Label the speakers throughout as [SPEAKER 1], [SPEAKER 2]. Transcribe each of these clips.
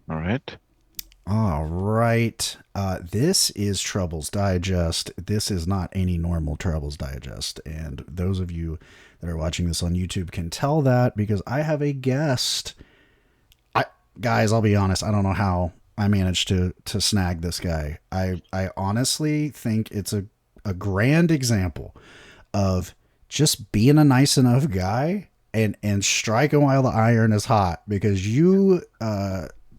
[SPEAKER 1] All right.
[SPEAKER 2] All right. This is Troubles Digest. This is not any normal Troubles Digest. And those of you that are watching this on YouTube can tell that because I have a guest. I guys, I'll be honest, I don't know how I managed to snag this guy. I honestly think it's a grand example of just being a nice enough guy and striking while the iron is hot because you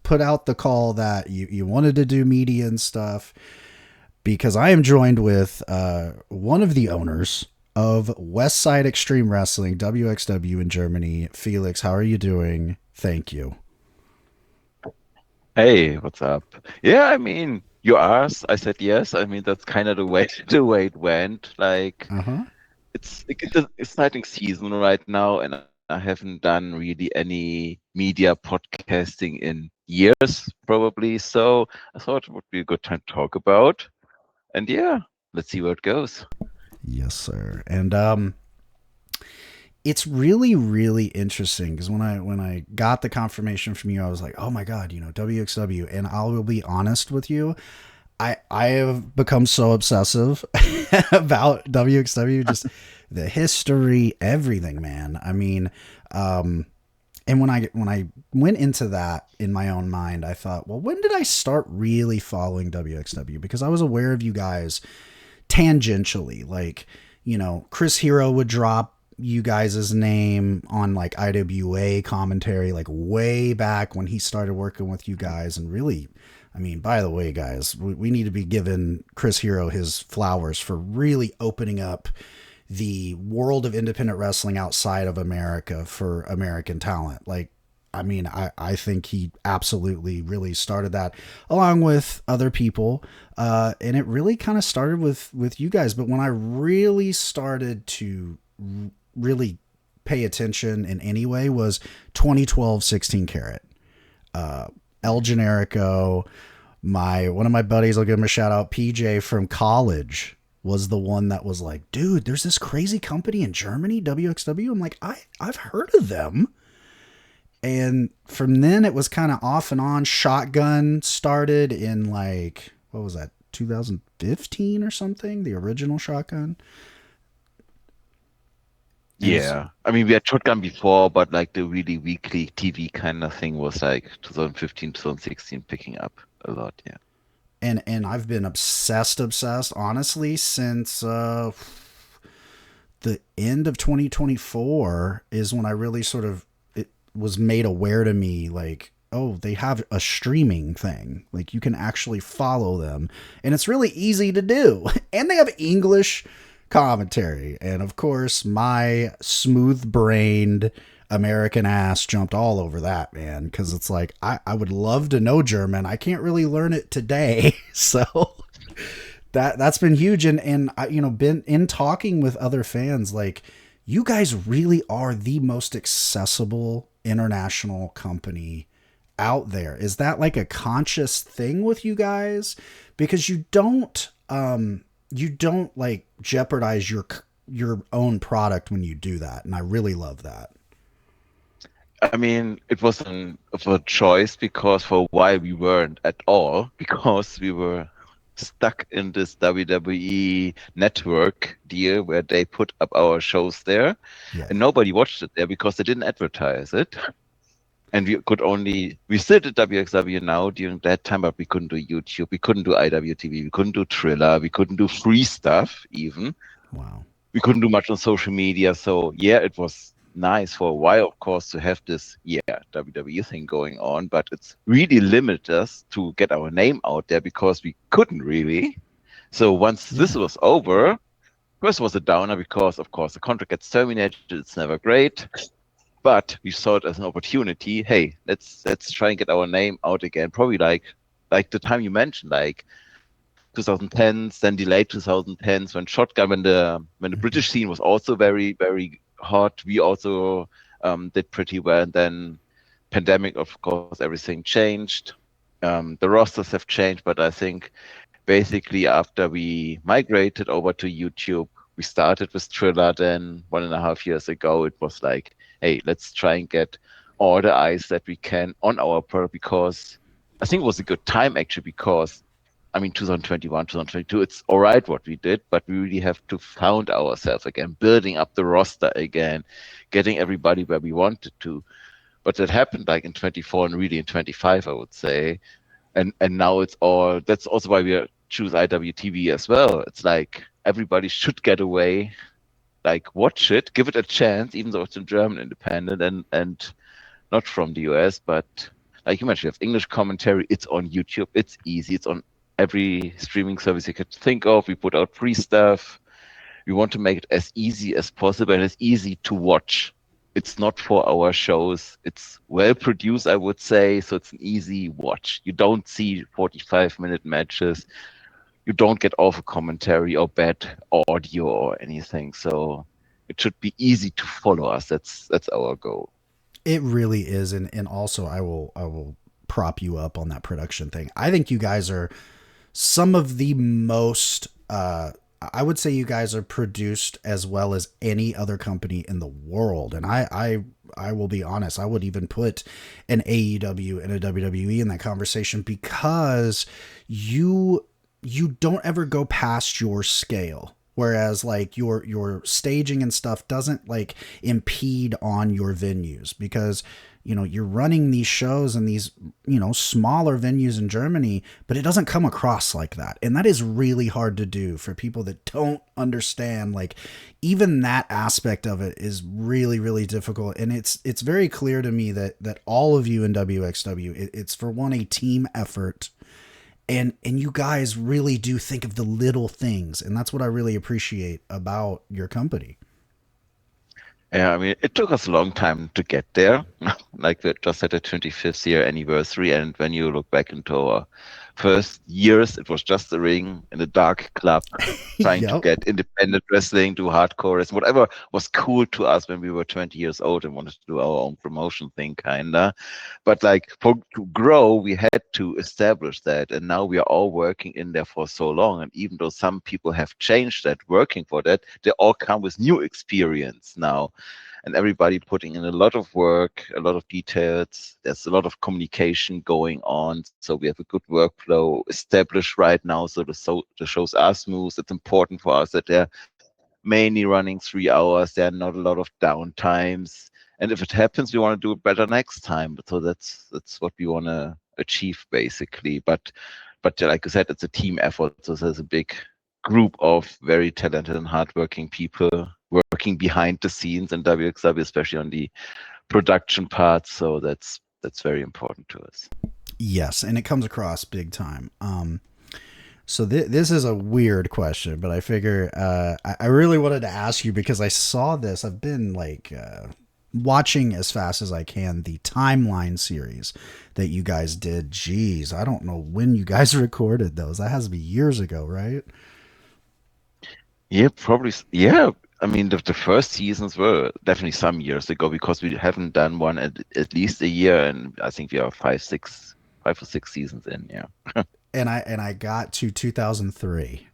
[SPEAKER 2] put out the call that you wanted to do media and stuff because I am joined with one of the owners of West Side Extreme Wrestling, WXW in Germany. Felix, how are you doing? Thank you.
[SPEAKER 1] Hey, what's up? Yeah, I mean, you asked, I said yes. I mean, that's kind of the way the way it went. Like,
[SPEAKER 2] Uh huh.
[SPEAKER 1] it's an exciting season right now, and I haven't done really any media podcasting in years, probably. So I thought it would be a good time to talk about. And yeah, let's see where it goes.
[SPEAKER 2] Yes, sir. And it's really interesting because when I got the confirmation from you, I was like, oh my god, WXW. And I will be honest with you, I have become so obsessive about WXW, just the history, everything, man. I mean, and when I went into that in my own mind, I thought, well, when did I start really following WXW? Because I was aware of you guys tangentially, like Chris Hero would drop you guys' name on like IWA commentary, like way back when he started working with you guys, and really, I mean, by the way, guys, we need to be giving Chris Hero his flowers for really opening up the world of independent wrestling outside of America for American talent. Like, I mean, I think he absolutely really started that along with other people. And it really kind of started with you guys. But when I really started to really pay attention in any way was 2012 16 Carat. El Generico, one of my buddies, I'll give him a shout out, PJ from college was the one that was like, dude, there's this crazy company in Germany, WXW. I'm like, I've heard of them. And from then it was kind of off and on. Shotgun started in like, what was that, 2015 or something? The original Shotgun. And it's,
[SPEAKER 1] Yeah, I mean, we had Shotgun before, but like the really weekly TV kind of thing was like 2015, 2016 picking up a lot. Yeah.
[SPEAKER 2] and I've been obsessed, honestly, since the end of 2024 is when I really sort of it was made aware to me like, oh, they have a streaming thing, like you can actually follow them and it's really easy to do and they have English commentary. And of course my smooth brained American ass jumped all over that, man, because it's like I would love to know German. I can't really learn it today. So that's been huge. And I, been in talking with other fans, like you guys really are the most accessible international company out there. Is that like a conscious thing with you guys? Because you don't like jeopardize your own product when you do that, and I really love that.
[SPEAKER 1] I mean, of a choice because for a while we weren't at all because we were stuck in this WWE network deal where they put up our shows there
[SPEAKER 2] Yeah.
[SPEAKER 1] and nobody watched it there because they didn't advertise it. And we still did WXW now during that time, but we couldn't do YouTube, we couldn't do IWTV, we couldn't do Triller, we couldn't do free stuff even.
[SPEAKER 2] Wow.
[SPEAKER 1] We couldn't do much on social media. So yeah, it was nice for a while, of course, to have this WWE thing going on, but it's really limited us to get our name out there because we couldn't really. So once this
[SPEAKER 2] Yeah.
[SPEAKER 1] was over, first was a downer because of course the contract gets terminated. It's never great. But we saw it as an opportunity. Hey, let's try and get our name out again. Probably like the time you mentioned, like 2010s, then delayed 2010s when Shotgun, when the
[SPEAKER 2] Mm-hmm.
[SPEAKER 1] British scene was also very hot. We also did pretty well. And then pandemic, of course, everything changed. The rosters have changed, but I think basically after we migrated over to YouTube, we started with Triller. Then 1.5 years ago, it was like, hey, let's try and get all the eyes that we can on our product because I think it was a good time actually because I mean 2021, 2022, it's all right what we did, but we really have to found ourselves again, building up the roster again, getting everybody where we wanted to. But that happened like in 24 and really in 25, I would say. And now it's all that's also why choose IWTV as well. It's like everybody should get away, like watch it, give it a chance, even though it's in German independent and not from the US, but like you mentioned, you have English commentary. It's on YouTube. It's easy. It's on every streaming service you could think of. We put out free stuff. We want to make it as easy as possible and as easy to watch. It's not for our shows. It's well produced, I would say. So it's an easy watch. You don't see 45-minute matches. You don't get awful commentary or bad audio or anything. So it should be easy to follow us. That's our goal.
[SPEAKER 2] It really is, and also I will prop you up on that production thing. I think you guys are some of the most I would say you guys are produced as well as any other company in the world. And I will be honest, I would even put an AEW and a WWE in that conversation because you don't ever go past your scale. Whereas like your staging and stuff doesn't like impede on your venues because you're running these shows in these smaller venues in Germany, but it doesn't come across like that, and that is really hard to do for people that don't understand. Like even that aspect of it is really really difficult, and it's very clear to me that all of you in wXW, it's for one a team effort. And you guys really do think of the little things, and that's what I really appreciate about your company.
[SPEAKER 1] Yeah, I mean, it took us a long time to get there. Like we just had a 25th year anniversary, and when you look back into our first years, it was just a ring in a dark club, trying to
[SPEAKER 2] Yep.
[SPEAKER 1] get independent wrestling, do hardcore wrestling, whatever was cool to us when we were 20 years old and wanted to do our own promotion thing, kinda. But like to grow, we had to establish that, and now we are all working in there for so long. And even though some people have changed that, working for that, they all come with new experience now, and everybody putting in a lot of work, a lot of details. There's a lot of communication going on, so we have a good workflow established right now. The shows are smooth. It's important for us that they're mainly running 3 hours. There are not a lot of downtimes, and if it happens, we want to do it better next time. So that's what we want to achieve basically. But like I said, it's a team effort. So there's a big group of very talented and hardworking people working behind the scenes in WXW, especially on the production part. So that's very important to us.
[SPEAKER 2] Yes, and it comes across big time. So this is a weird question, but I figure I really wanted to ask you because I saw this. I've been like watching as fast as I can the timeline series that you guys did. Jeez, I don't know when you guys recorded those. That has to be years ago, right?
[SPEAKER 1] Yeah, probably. Yeah, I mean, the first seasons were definitely some years ago because we haven't done one at least a year, and I think we are 5 or 6 seasons in. Yeah.
[SPEAKER 2] And I got to 2003,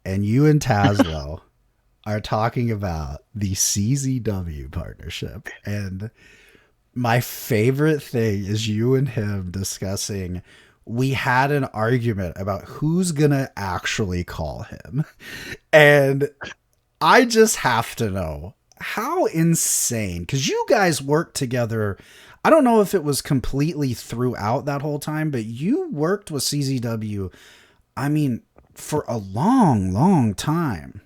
[SPEAKER 2] and you and Taslo are talking about the CZW partnership, and my favorite thing is you and him discussing we had an argument about who's gonna actually call him. And I just have to know how insane, because you guys worked together. I don't know if it was completely throughout that whole time, but you worked with CZW, I mean, for a long, long time.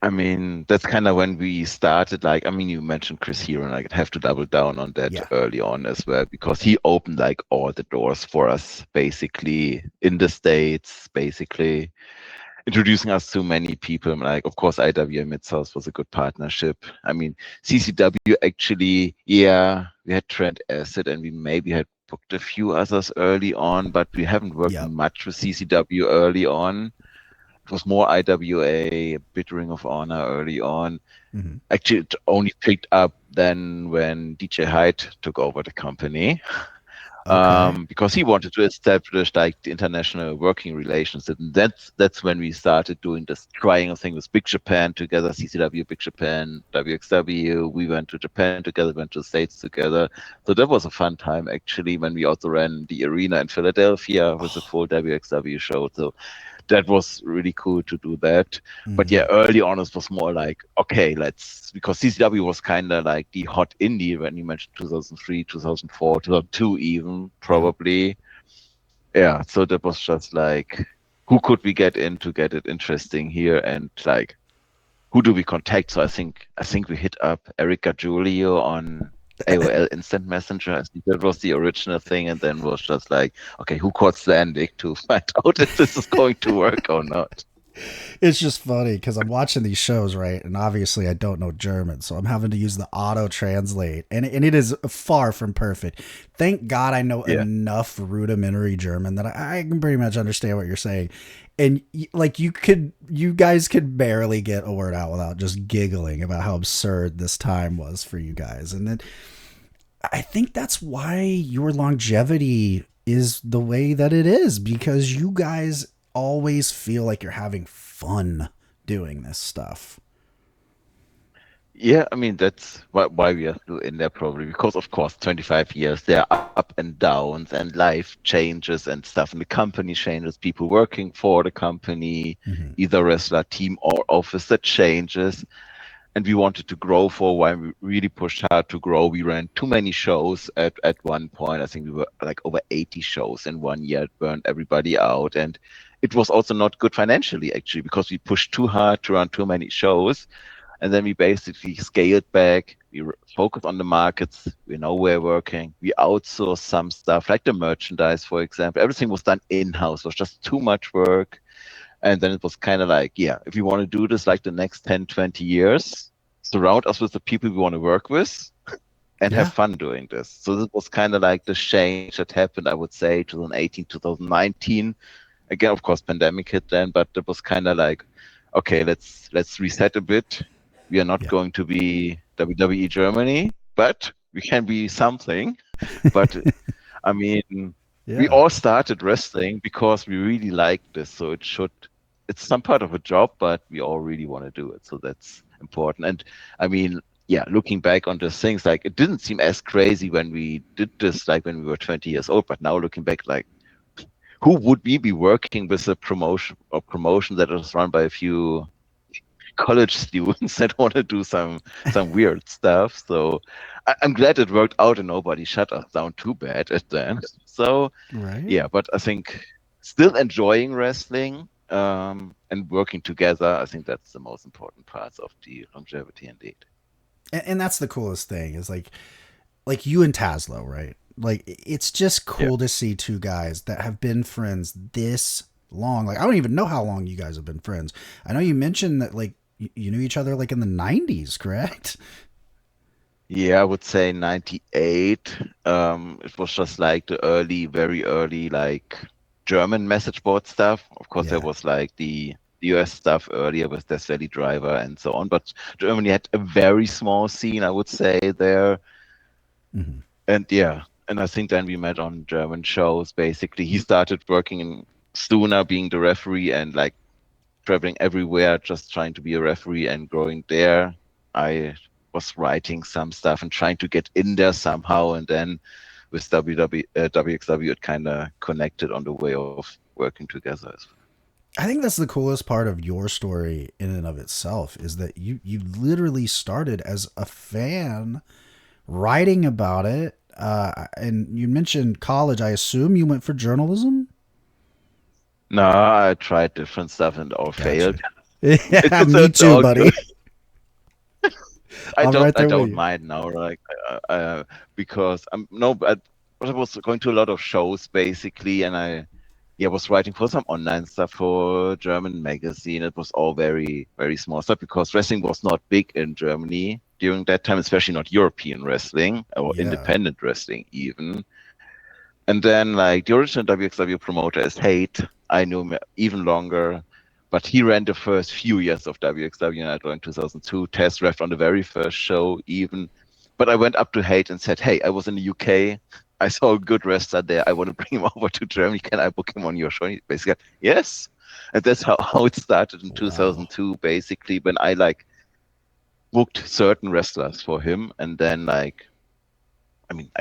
[SPEAKER 1] I mean, that's kind of when we started. Like, I mean, you mentioned Chris Hero, and I have to double down on that
[SPEAKER 2] Yeah.
[SPEAKER 1] early on as well, because he opened like all the doors for us, basically in the States, basically introducing us to many people. Like, of course, IWM itself was a good partnership. I mean, CCW actually, yeah, we had Trent Acid, and we maybe had booked a few others early on, but we haven't worked
[SPEAKER 2] Yep.
[SPEAKER 1] much with CCW early on. It was more IWA, a bit Ring of Honor early on.
[SPEAKER 2] Mm-hmm.
[SPEAKER 1] Actually, it only picked up then when DJ Hyde took over the company.
[SPEAKER 2] Okay.
[SPEAKER 1] because he wanted to establish like the international working relations, and that's when we started doing this triangle thing with Big Japan together, CCW, Big Japan, WXW. We went to Japan together, went to the States together. So that was a fun time actually. When we also ran the arena in Philadelphia with a
[SPEAKER 2] Oh,
[SPEAKER 1] full WXW show. So that was really cool to do that. But yeah,
[SPEAKER 2] mhm.
[SPEAKER 1] early on it was more like, okay, let's, because CCW was kind of like the hot indie when you mentioned 2003, 2004, 2002 even
[SPEAKER 2] Yep.
[SPEAKER 1] probably. Yeah, so that was just like, who could we get in to get it interesting here, and like who do we contact? So I think we hit up Erica Giulio on AOL Instant Messenger. I think that was the original thing, and then was just like, okay, who called Slandic to find out if this is going to work or not?
[SPEAKER 2] It's just funny because I'm watching these shows, right? And obviously I don't know German, so I'm having to use the auto translate, and it is far from perfect. Thank God I know
[SPEAKER 1] Yeah.
[SPEAKER 2] enough rudimentary German that I can pretty much understand what you're saying. And like you guys could barely get a word out without just giggling about how absurd this time was for you guys. And then I think that's why your longevity is the way that it is, because you guys always feel like you're having fun doing this stuff.
[SPEAKER 1] Yeah, I mean that's why we are still in there probably because of course 25 years there are up and downs and life changes and stuff, and the company changes, people working for the company,
[SPEAKER 2] Hmm.
[SPEAKER 1] either wrestler team or office, that changes. And we wanted to grow for a while. We really pushed hard to grow. We ran too many shows at one point. I think we were like over 80 shows in one year. It burned everybody out. And it was also not good financially, actually, because we pushed too hard to run too many shows. And then we basically scaled back. We focused on the markets. We know we're working. We outsourced some stuff, like the merchandise, for example. Everything was done in-house. It was just too much work. And then it was kind of like, yeah, if you want to do this like the next 10, 20 years, surround us with the people we want to work with and have
[SPEAKER 2] Yeah.
[SPEAKER 1] fun doing this. So this was kind of like the change that happened, I would say, 2018, 2019. Again, of course, pandemic hit then, but it was kind of like, okay, let's reset a bit. We are not
[SPEAKER 2] Yeah.
[SPEAKER 1] going to be WWE Germany, but we can be something. But I mean, we
[SPEAKER 2] Yeah.
[SPEAKER 1] all started wrestling because we really like this. So it's some part of a job, but we all really want to do it. So that's important. And I mean, yeah, looking back on those things, like it didn't seem as crazy when we did this, like when we were 20 years old. But now looking back, like who would we be working with a promotion that is run by a few college students that want to do some weird stuff? So I'm glad it worked out and nobody shut us down too bad at the end. So
[SPEAKER 2] Right.
[SPEAKER 1] yeah, but I think still enjoying wrestling and working together. I think that's the most important parts of the longevity indeed.
[SPEAKER 2] And that's the coolest thing is like you and Taslo, right? Like it's just
[SPEAKER 1] Yeah.
[SPEAKER 2] cool to see two guys that have been friends this long. Like I don't even know how long you guys have been friends. I know you mentioned that like you knew each other like in the 90s, correct?
[SPEAKER 1] Yeah, I would say 98. It was just like the early, very early, like German message board stuff. Of course, there
[SPEAKER 2] Yeah.
[SPEAKER 1] was like the US stuff earlier with Death Valley Driver and so on. But Germany had a very small scene, I would say, there.
[SPEAKER 2] Hmm.
[SPEAKER 1] And yeah, and I think then we met on German shows. Basically, he started working in Stuna, being the referee, and like traveling everywhere, just trying to be a referee and growing there. I was writing some stuff and trying to get in there somehow, and then with WXW, it kind of connected on the way of working together as well.
[SPEAKER 2] I think that's the coolest part of your story in and of itself is that you literally started as a fan writing about it. And you mentioned college. I assume you went for journalism.
[SPEAKER 1] No, I tried different stuff and all
[SPEAKER 2] Gotcha.
[SPEAKER 1] failed.
[SPEAKER 2] Yeah,
[SPEAKER 1] It's,
[SPEAKER 2] me
[SPEAKER 1] it's
[SPEAKER 2] too,
[SPEAKER 1] all good.
[SPEAKER 2] buddy.
[SPEAKER 1] I
[SPEAKER 2] I'm
[SPEAKER 1] don't
[SPEAKER 2] right
[SPEAKER 1] I
[SPEAKER 2] there with
[SPEAKER 1] don't
[SPEAKER 2] you.
[SPEAKER 1] mind now, like because I'm no, but I was going to a lot of shows basically, and I yeah was writing for some online stuff for German magazine. It was all very very small stuff because wrestling was not big in Germany during that time, especially not European wrestling or
[SPEAKER 2] Yeah.
[SPEAKER 1] independent wrestling even. And then like the original WXW promoter is Hate. I knew him even longer, but he ran the first few years of WXW, and I joined 2002. Test ref on the very first show even. But I went up to Hate and said, "Hey, I was in the UK. I saw a good wrestler there. I want to bring him over to Germany. Can I book him on your show? And he basically, yes. And that's how it started in
[SPEAKER 2] Wow.
[SPEAKER 1] 2002, basically, when I like booked certain wrestlers for him. And then like, I mean,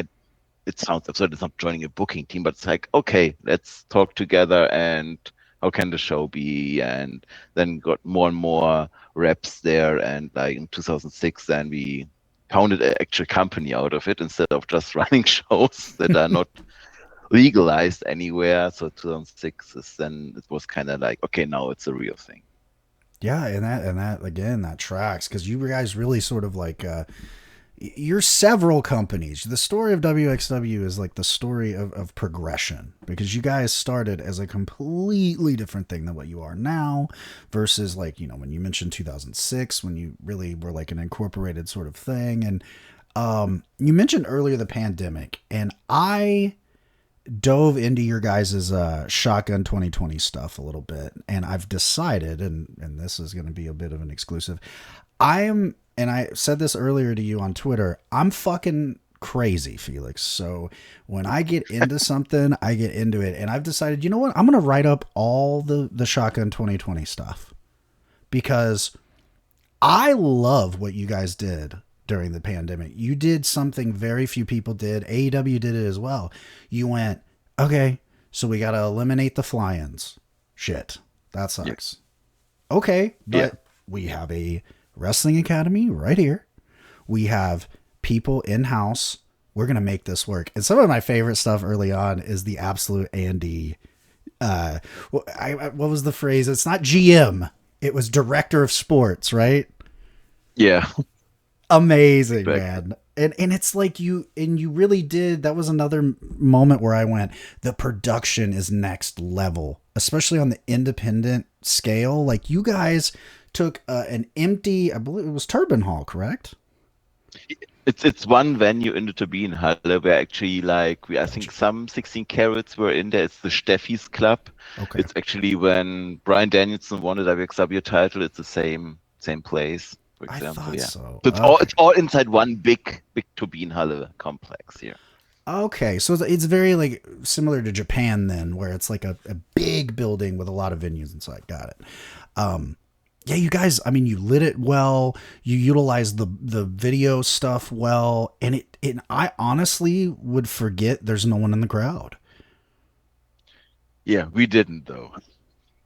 [SPEAKER 1] it sounds absurd. It's not joining a booking team, but it's like, okay, let's talk together and how can the show be? And then got more and more reps there. And like in 2006, then we founded an actual company out of it instead of just running shows that are not legalized anywhere. So 2006 is then it was kind of like, okay, now it's a real thing.
[SPEAKER 2] Yeah, and that again that tracks because you guys really sort of like you're several companies. The story of wXW is like the story of progression because you guys started as a completely different thing than what you are now versus like, you know, when you mentioned 2006 when you really were like an incorporated sort of thing. And you mentioned earlier the pandemic, and I dove into your guys' shotgun 2020 stuff a little bit, and I've decided, and this is going to be a bit of an exclusive, I am, and I said this earlier to you on Twitter, I'm fucking crazy, Felix. So when I get into something, I get into it. And I've decided, you know what? I'm going to write up all the Shotgun 2020 stuff because I love what you guys did during the pandemic. You did something very few people did. AEW did it as well. You went, okay, so we got to eliminate the fly ins. Shit, that
[SPEAKER 1] Yeah.
[SPEAKER 2] sucks. Okay,
[SPEAKER 1] Yeah.
[SPEAKER 2] but we have a wrestling academy right here. We have people in house. We're gonna make this work. And some of my favorite stuff early on is the absolute Andy. What was the phrase? It's not GM. It was director of sports, right?
[SPEAKER 1] Yeah.
[SPEAKER 2] Amazing,
[SPEAKER 1] Back.
[SPEAKER 2] man. And it's like you really did. That was another moment where I went, the production is next level, especially on the independent scale. Like you guys took an empty, I believe it was Turbine Hall, correct?
[SPEAKER 1] It's one venue in the Turbinenhalle where actually like we I
[SPEAKER 2] Gotcha.
[SPEAKER 1] think some 16 carats were in there. It's the Steffi's Club.
[SPEAKER 2] Okay.
[SPEAKER 1] It's actually when Brian Danielson won the WXW title. It's the same place, for
[SPEAKER 2] I
[SPEAKER 1] example.
[SPEAKER 2] thought
[SPEAKER 1] Yeah.
[SPEAKER 2] so.
[SPEAKER 1] So
[SPEAKER 2] Okay.
[SPEAKER 1] it's all inside one big Turbinenhalle complex here.
[SPEAKER 2] Okay, so it's very like similar to Japan then, where it's like a big building with a lot of venues inside. Got it. Um, yeah, you guys. I mean, you lit it well. You utilized the video stuff well, and it. I honestly would forget there's no one in the crowd.
[SPEAKER 1] Yeah, we didn't though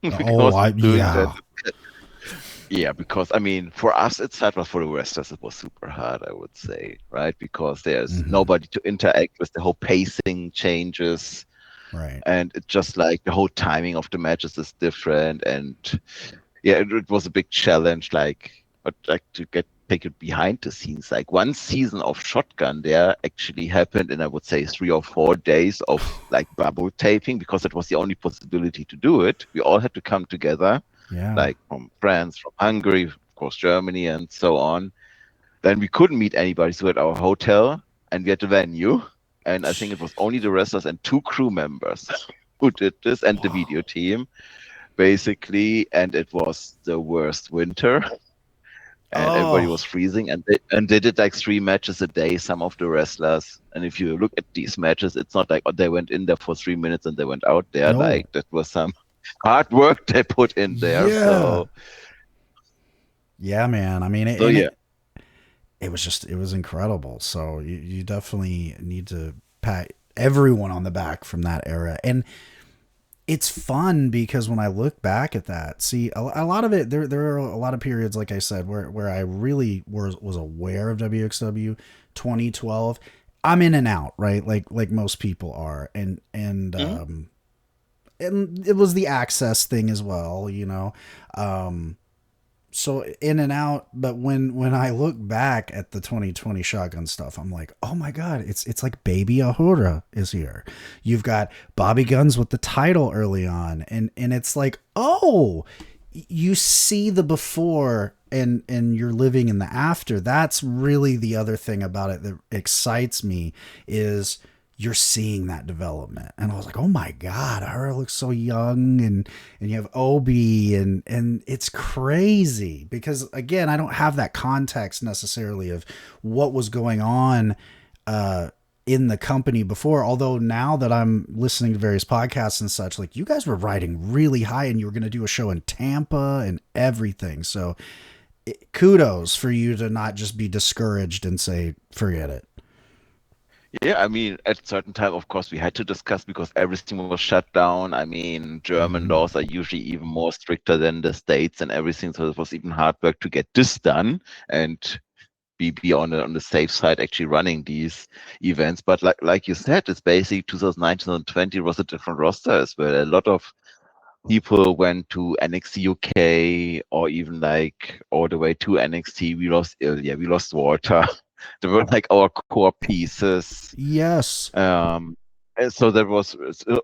[SPEAKER 2] Oh,
[SPEAKER 1] because doing that.
[SPEAKER 2] yeah.
[SPEAKER 1] Yeah, because I mean, for us, it's hard, but for the wrestlers, it was super hard, I would say, right? Because there's
[SPEAKER 2] Hmm.
[SPEAKER 1] nobody to interact with, the whole pacing changes,
[SPEAKER 2] Right.
[SPEAKER 1] and it's just like the whole timing of the matches is different. And yeah, it was a big challenge, but like to get take it behind the scenes. Like one season of Shotgun there actually happened in, I would say, 3 or 4 days of like bubble taping because it was the only possibility to do it. We all had to come together
[SPEAKER 2] Yeah.
[SPEAKER 1] like from France, from Hungary, of course, Germany, and so on. Then we couldn't meet anybody, so at our hotel, and we had the venue. And I think it was only the wrestlers and two crew members who did this, and the video
[SPEAKER 2] Wow.
[SPEAKER 1] team, basically. And it was the worst winter, and everybody
[SPEAKER 2] Oh
[SPEAKER 1] was freezing. And they did like 3 matches a day, some of the wrestlers. And if you look at these matches, it's not like, oh, they went in there for 3 minutes and they went out there.
[SPEAKER 2] no.
[SPEAKER 1] Like that was some hard work they put in there.
[SPEAKER 2] Yeah.
[SPEAKER 1] So
[SPEAKER 2] Yeah, man. I mean,
[SPEAKER 1] so
[SPEAKER 2] and
[SPEAKER 1] yeah.
[SPEAKER 2] it was just it was incredible. So you definitely need to pat everyone on the back from that era. And it's fun because when I look back at that, see a lot of it, there are a lot of periods, like I said, where I really was aware of WXW 2012. I'm in and out, right? Like most people are.
[SPEAKER 1] Mhm.
[SPEAKER 2] And it was the access thing as well, you know. Um so in and out, but when I look back at the 2020 shotgun stuff, I'm like, oh my god, it's like baby Ahura is here. You've got Bobby Guns with the title early on, and it's like, oh, you see the before and you're living in the after. That's really the other thing about it that excites me is you're seeing that development. And I was like, oh my god, her looks so young, and you have Obi, and it's crazy because again, I don't have that context necessarily of what was going on uh in the company before. Although now that I'm listening to various podcasts and such, like you guys were riding really high, and you were going to do a show in Tampa and everything. So kudos for you to not just be discouraged and say forget it.
[SPEAKER 1] Yeah, I mean, at a certain time, of course, we had to discuss because everything was shut down. I mean, German
[SPEAKER 2] Mm-hmm.
[SPEAKER 1] laws are usually even more stricter than the States and everything, so it was even hard work to get this done and be on the safe side actually running these events. But like you said, it's basically 2019 and 20 was a different roster as well. A lot of people went to NXT UK or even like all the way to NXT. We lost Walter. They were like our core pieces.
[SPEAKER 2] Yes.
[SPEAKER 1] And so there was,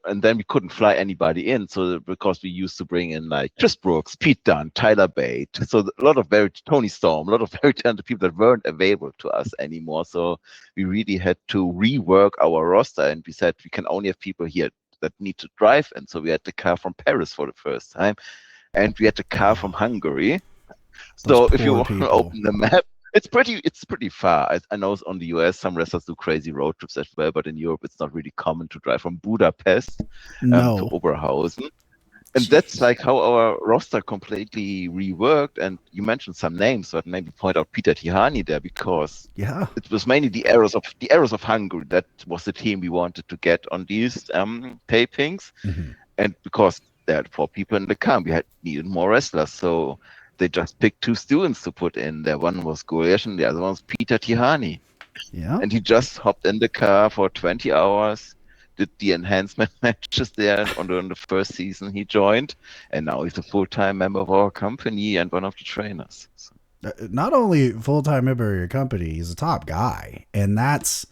[SPEAKER 1] and then we couldn't fly anybody in. So because we used to bring in like Chris Brooks, Pete Dunne, Tyler Bate, so a lot of Tony Storm, a lot of very talented people that weren't available to us anymore. So we really had to rework our roster, and we said we can only have people here that need to drive. And so we had the car from Paris for the first time, and we had the car from
[SPEAKER 2] Oh,
[SPEAKER 1] Hungary.
[SPEAKER 2] those
[SPEAKER 1] So if you
[SPEAKER 2] poor
[SPEAKER 1] want to
[SPEAKER 2] people.
[SPEAKER 1] open the map, it's pretty far. I know on the US some wrestlers do crazy road trips as well, but in Europe it's not really common to drive from Budapest to
[SPEAKER 2] No.
[SPEAKER 1] Oberhausen. And that's
[SPEAKER 2] Jeez.
[SPEAKER 1] like how our roster completely reworked. And you mentioned some names, but maybe point out Peter Tihani there because
[SPEAKER 2] Yeah.
[SPEAKER 1] it was mainly the arrows of Hungary. That was the team we wanted to get on these tapings,
[SPEAKER 2] Mm-hmm.
[SPEAKER 1] and because there had 4 people in the camp, we had needed more wrestlers. So they just picked 2 students to put in there. One was Gurish and the other one was Peter Tihani.
[SPEAKER 2] Yeah.
[SPEAKER 1] And he just hopped in the car for 20 hours, did the enhancement matches there on the first season he joined. And now he's a full-time member of our company and one of the trainers. So,
[SPEAKER 2] Not only full time member of your company, he's a top guy, and that's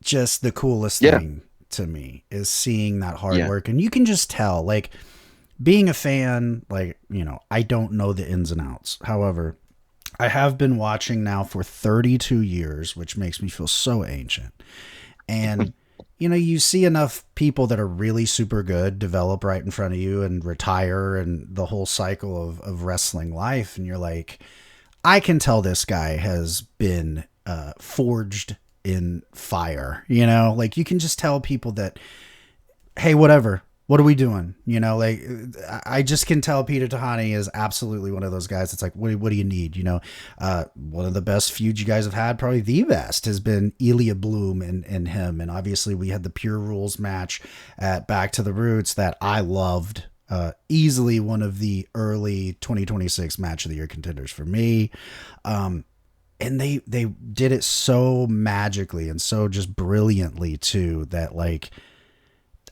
[SPEAKER 2] just the coolest
[SPEAKER 1] yeah,
[SPEAKER 2] thing to me is seeing that hard
[SPEAKER 1] yeah.
[SPEAKER 2] work, and you can just tell, like being a fan, like I don't know the ins and outs. However, I have been watching now for 32 years, which makes me feel so ancient. And you see enough people that are really super good develop right in front of you and retire and the whole cycle of wrestling life. And you're like, I can tell this guy has been forged in fire. Like you can just tell people that, hey, whatever. What are we doing? Like I just can tell Peter Tahani is absolutely one of those guys. It's like, what do you need? One of the best feuds you guys have had, probably the best, has been Ilya Bloom and him. And obviously we had the Pure Rules match at Back to the Roots that I loved. Easily one of the early 2026 match of the year contenders for me. And they did it so magically and so just brilliantly too that like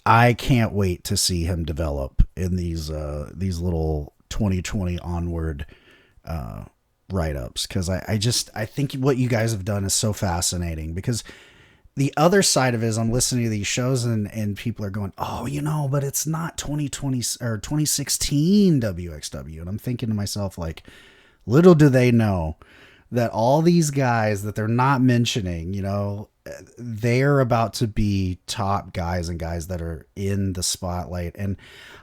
[SPEAKER 2] I can't wait to see him develop in these little 2020 onward write ups because I think what you guys have done is so fascinating because the other side of it is I'm listening to these shows and people are going, oh, but it's not 2020 or 2016 WXW. And I'm thinking to myself, like, little do they know that all these guys that they're not mentioning, they're about to be top guys and guys that are in the spotlight. And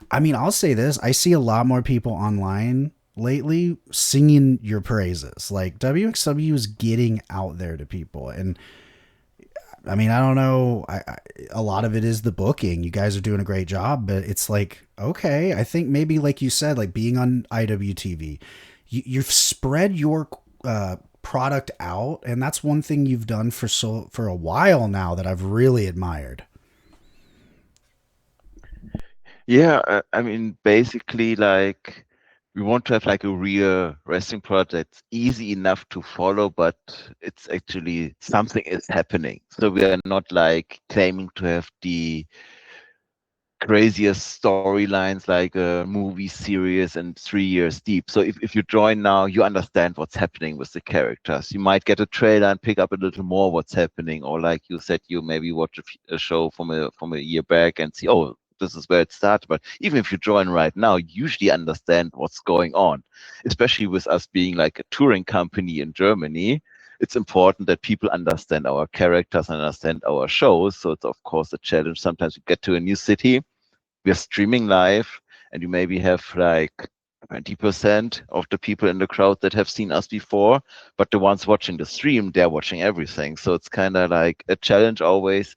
[SPEAKER 2] I mean, I'll say this, I see a lot more people online lately singing your praises. Like WXW is getting out there to people. And I mean, I don't know. A lot of it is the booking. You guys are doing a great job, but it's like, okay, I think maybe like you said, like being on IWTV, you've spread your product out, and that's one thing you've done for a while now that I've really admired.
[SPEAKER 1] Yeah, I mean, basically, like, we want to have like a real wrestling product that's easy enough to follow, but it's actually something is happening. So we are not like claiming to have the craziest storylines like a movie series and 3 years deep. So if you join now, you understand what's happening with the characters. You might get a trailer and pick up a little more what's happening, or like you said, you maybe watch a show from a year back and see, oh, this is where it started. But even if you join right now, you usually understand what's going on, especially with us being like a touring company in Germany. It's important that people understand our characters and understand our shows. So it's of course a challenge. Sometimes you get to a new city, we're streaming live, and you maybe have like 20% of the people in the crowd that have seen us before, but the ones watching the stream, they're watching everything. So it's kind of like a challenge always,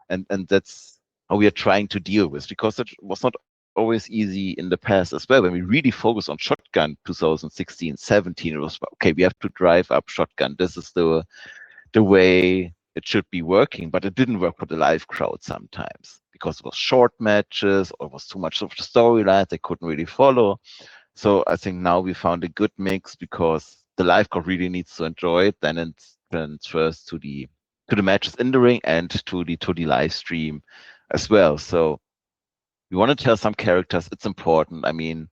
[SPEAKER 1] and that's how we are trying to deal with, because it was not always easy in the past as well. When we really focused on shotgun 2016, 17, it was okay, we have to drive up shotgun. This is the way it should be working, but it didn't work for the live crowd sometimes because it was short matches or it was too much of the storyline they couldn't really follow. So I think now we found a good mix because the live crowd really needs to enjoy it. Then it transfers to the matches in the ring and to the live stream as well. So we want to tell some characters. It's important. I mean,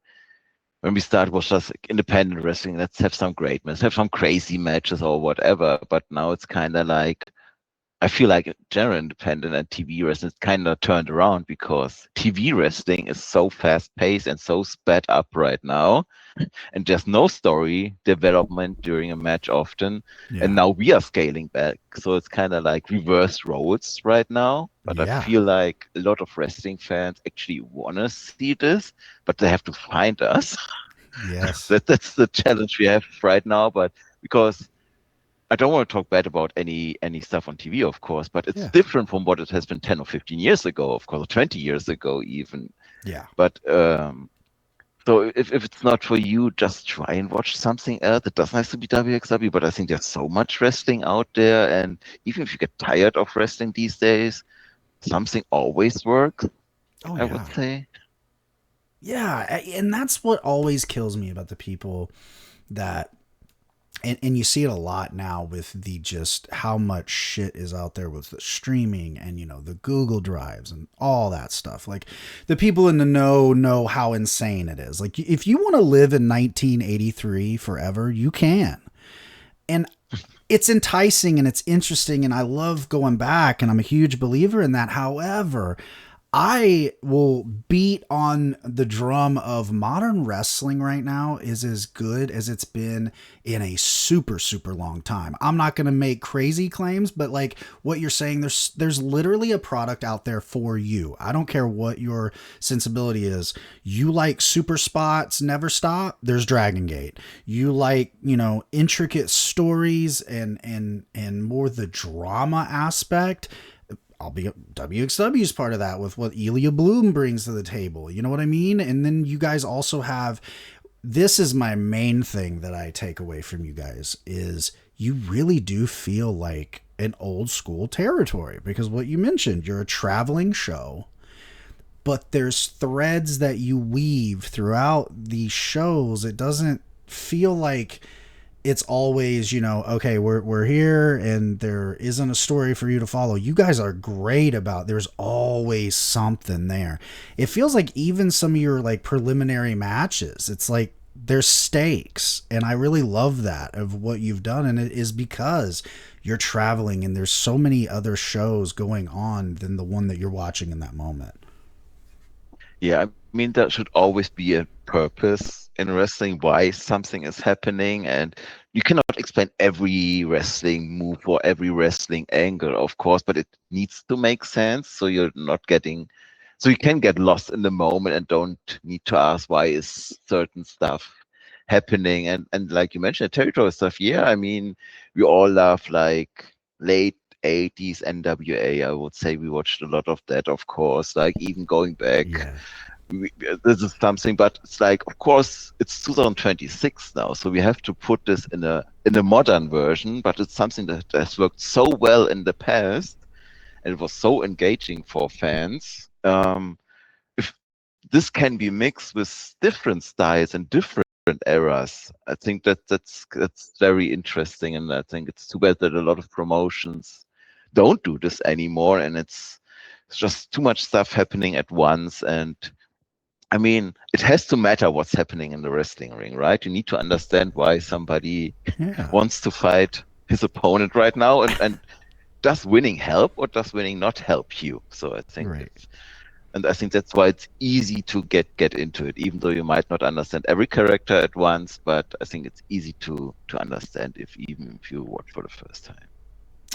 [SPEAKER 1] when we started was just independent wrestling. Let's have some great matches, have some crazy matches or whatever. But now it's kind of like I feel like general independent and TV wrestling is kind of turned around because TV wrestling is so fast paced and so sped up right now, and there's no story development during a match often. And
[SPEAKER 2] Yeah.
[SPEAKER 1] now we are scaling back, so it's kind of like reverse roles right now. But I
[SPEAKER 2] Yeah.
[SPEAKER 1] feel like a lot of wrestling fans actually want to see this, but they have to find us.
[SPEAKER 2] Yes.
[SPEAKER 1] That's the challenge we have right now. But because I don't want to talk bad about any stuff on TV, of course, but it's
[SPEAKER 2] Yeah.
[SPEAKER 1] different from what it has been 10 or 15 years ago, of course, or 20 years ago even.
[SPEAKER 2] Yeah.
[SPEAKER 1] But so if it's not for you, just try and watch something else. It doesn't have to be WXW, but I think there's so much wrestling out there, and even if you get tired of wrestling these days, something always works,
[SPEAKER 2] Oh
[SPEAKER 1] I would
[SPEAKER 2] yeah.
[SPEAKER 1] say.
[SPEAKER 2] Yeah, and that's what always kills me about the people that and you see it a lot now with the just how much shit is out there with the streaming and the Google Drives and all that stuff. Like the people in the know how insane it is. Like if you want to live in 1983 forever, you can. And it's enticing and it's interesting and I love going back and I'm a huge believer in that. However, I will beat on the drum of modern wrestling right now is as good as it's been in a super super long time. I'm not going to make crazy claims, but like what you're saying, there's literally a product out there for you. I don't care what your sensibility is. You like super spots, never stop, there's Dragon Gate. You like, intricate stories and more the drama aspect. I'll be WXW's part of that with what Elia Bloom brings to the table. You know what I mean? And then you guys also have, this is my main thing that I take away from you guys is you really do feel like an old school territory because what you mentioned, you're a traveling show, but there's threads that you weave throughout these shows. It doesn't feel like it's always, okay, we're here and there isn't a story for you to follow. You guys are great about there's always something there. It feels like even some of your like preliminary matches, it's like there's stakes. And I really love that of what you've done. And it is because you're traveling and there's so many other shows going on than the one that you're watching in that moment.
[SPEAKER 1] Yeah, I mean, there should always be a purpose in wrestling, why something is happening, and you cannot explain every wrestling move or every wrestling angle, of course, but it needs to make sense so you're not getting, so you can get lost in the moment and don't need to ask why is certain stuff happening. And like you mentioned, territorial stuff, yeah, I mean, we all love like late 80s NWA. I would say we watched a lot of that, of course, like even going back.
[SPEAKER 2] Yeah.
[SPEAKER 1] This is something, but it's like, of course, it's 2026 now, so we have to put this in a modern version. But it's something that has worked so well in the past, and it was so engaging for fans. If this can be mixed with different styles and different eras, I think that's very interesting, and I think it's too bad that a lot of promotions don't do this anymore, and it's just too much stuff happening at once. And I mean, it has to matter what's happening in the wrestling ring, right? You need to understand why somebody
[SPEAKER 2] Yeah.
[SPEAKER 1] wants to fight his opponent right now, and does winning help or does winning not help you? So I think
[SPEAKER 2] Right.
[SPEAKER 1] it's, and I think that's why it's easy to get into it, even though you might not understand every character at once. But I think it's easy to understand if even if you watch for the first time.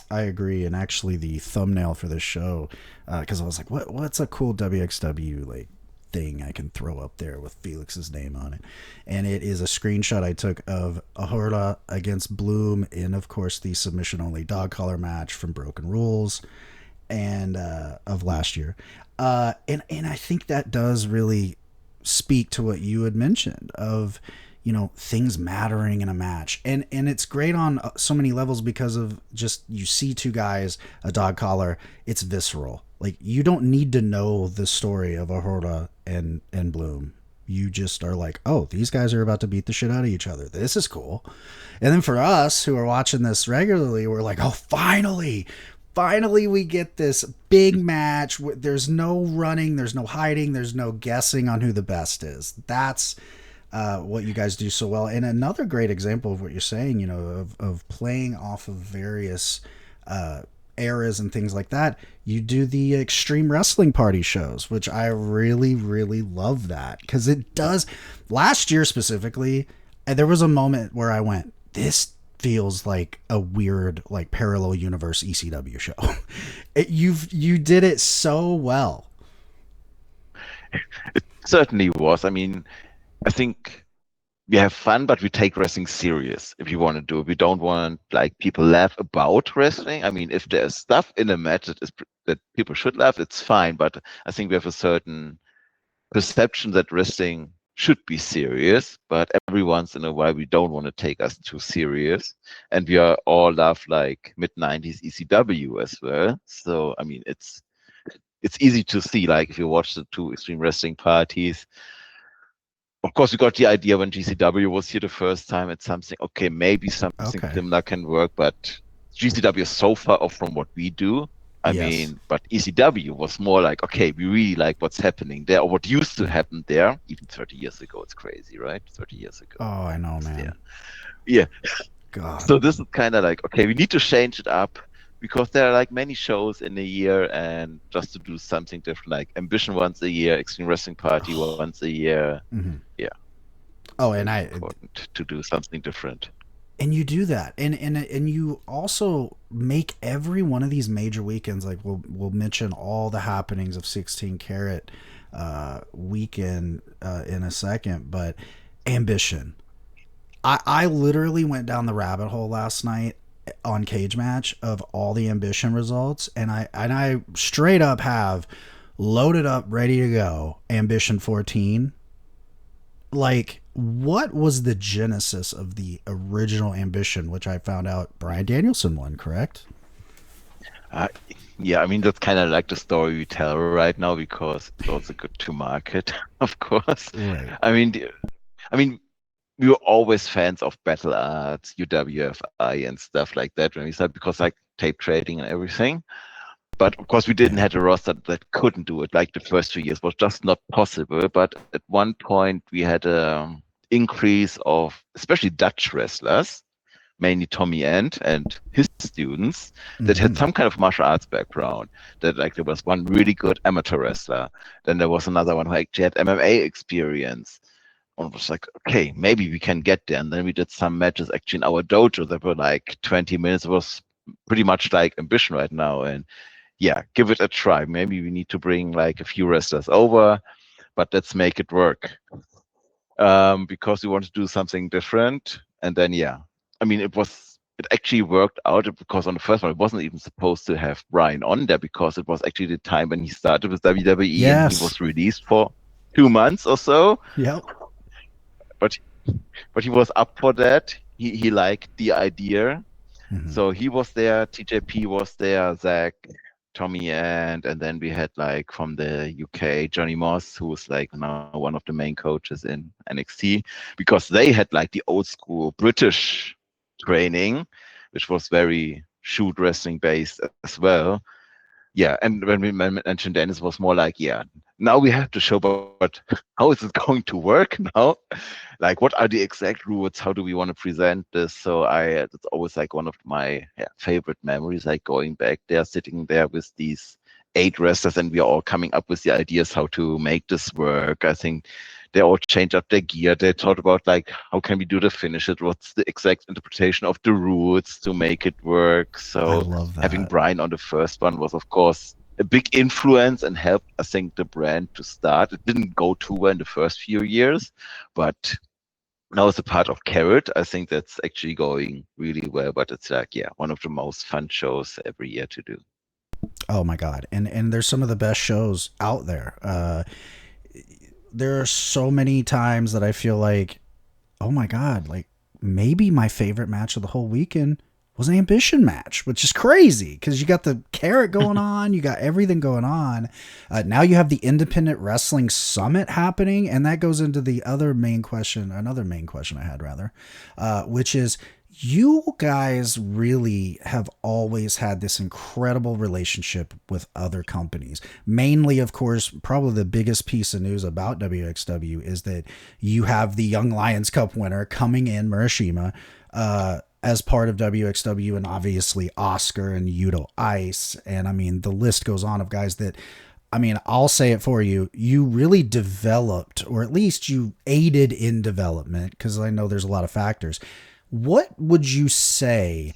[SPEAKER 2] I agree, and actually, the thumbnail for this show, because I was like, what's a cool WXW like thing I can throw up there with Felix's name on it. And it is a screenshot I took of Ahura against Bloom in, of course, the submission only dog collar match from Broken Rules and of last year. And I think that does really speak to what you had mentioned of, you know, things mattering in a match. And it's great on so many levels because of just, you see two guys, a dog collar, it's visceral. Like, you don't need to know the story of Ahura and Bloom. You just are like, oh, these guys are about to beat the shit out of each other. This is cool. And then for us who are watching this regularly, we're like, oh, finally we get this big match. There's no running, there's no hiding, there's no guessing on who the best is. That's what you guys do so well. And another great example of what you're saying, you know, of playing off of various eras and things like that. You do the Extreme Wrestling Party shows, which I really, really love that, because it does. Last year specifically, there was a moment where I went, this feels like a weird, like, parallel universe ECW show. You did it so well.
[SPEAKER 1] It certainly was. I mean, I think we have fun, but we take wrestling serious if you want to do it. We don't want like people laugh about wrestling. I mean, if there's stuff in a match that people should laugh, it's fine. But I think we have a certain perception that wrestling should be serious, but every once in a while we don't want to take us too serious. And we are all love like mid-90s ECW as well. So I mean, it's easy to see, like, if you watch the two Extreme Wrestling Parties. Of course, we got the idea when GCW was here the first time. It's something, okay, maybe something similar can work, but GCW is so far off from what we do. I mean, but ECW was more like, okay, we really like what's happening there, or what used to happen there, even 30 years ago. It's crazy, right? 30 years ago.
[SPEAKER 2] Oh, I know, man.
[SPEAKER 1] Yeah.
[SPEAKER 2] God.
[SPEAKER 1] So this is kind of like, okay, we need to change it up, because there are like many shows in a year, and just to do something different, like Ambition once a year, Extreme Wrestling Party once a year.
[SPEAKER 2] Mm-hmm.
[SPEAKER 1] Yeah.
[SPEAKER 2] Oh, and
[SPEAKER 1] important to do something different.
[SPEAKER 2] And you do that, and you also make every one of these major weekends, like we'll mention all the happenings of 16 Carat weekend in a second, but Ambition. I literally went down the rabbit hole last night on Cage Match of all the Ambition results, and I straight up have loaded up, ready to go, Ambition 14. Like, what was the genesis of the original Ambition, which I found out Bryan Danielson won, correct?
[SPEAKER 1] Yeah, I mean, that's kind of like the story we tell right now, because it's also good to market, of course.
[SPEAKER 2] Right.
[SPEAKER 1] I mean, we were always fans of Battle Arts, UWFI, and stuff like that when we started, because like tape trading and everything. But of course, we didn't have a roster that couldn't do it. Like the first 2 years was just not possible. But at one point, we had an increase of especially Dutch wrestlers, mainly Tommy End and his students, that had some kind of martial arts background. That, like, there was one really good amateur wrestler. Then there was another one who actually had MMA experience. And it was like, okay, maybe we can get there. And then we did some matches actually in our dojo that were like 20 minutes. It was pretty much like Ambition right now. And yeah, give it a try. Maybe we need to bring like a few wrestlers over, but let's make it work. Because we want to do something different. And then, yeah, I mean, it actually worked out, because on the first one, it wasn't even supposed to have Brian on there, because it was actually the time when he started with WWE, and he was released for 2 months or so.
[SPEAKER 2] Yep.
[SPEAKER 1] But he was up for that. He liked the idea. So he was there, TJP was there, Zach, Tommy, and then we had like from the UK, Johnny Moss, who was like now one of the main coaches in NXT, because they had like the old school British training, which was very shoot wrestling based as well. Yeah, and when we mentioned Dennis, it was more like, yeah, now we have to show, but how is it going to work now? Like, what are the exact rules? How do we want to present this? So it's always like one of my favorite memories, like going back there, sitting there with these 8 wrestlers, and we are all coming up with the ideas how to make this work. I think they all changed up their gear. They thought about like, how can we do the finish? What's the exact interpretation of the rules to make it work? So having Brian on the first one was, of course, a big influence and helped, I think, the brand to start. It didn't go too well in the first few years, but now it's a part of Carat. I think that's actually going really well. But it's like, yeah, one of the most fun shows every year to do.
[SPEAKER 2] Oh my god, and there's some of the best shows out there. There are so many times that I feel like, oh my god, like maybe my favorite match of the whole weekend was an ambition match, which is crazy because you got the carrot going on, you got everything going on. Now you have the independent wrestling summit happening, and that goes into the other main question, another main question I had rather, which is you guys really have always had this incredible relationship with other companies. Mainly, of course, probably the biggest piece of news about wXW is that you have the Young Lions Cup winner coming in, Murashima, as part of wXW, and obviously Oscar and Yuto Ice. And I mean, the list goes on of guys that, I mean, I'll say it for you. You really developed, or at least you aided in development, because I know there's a lot of factors. What would you say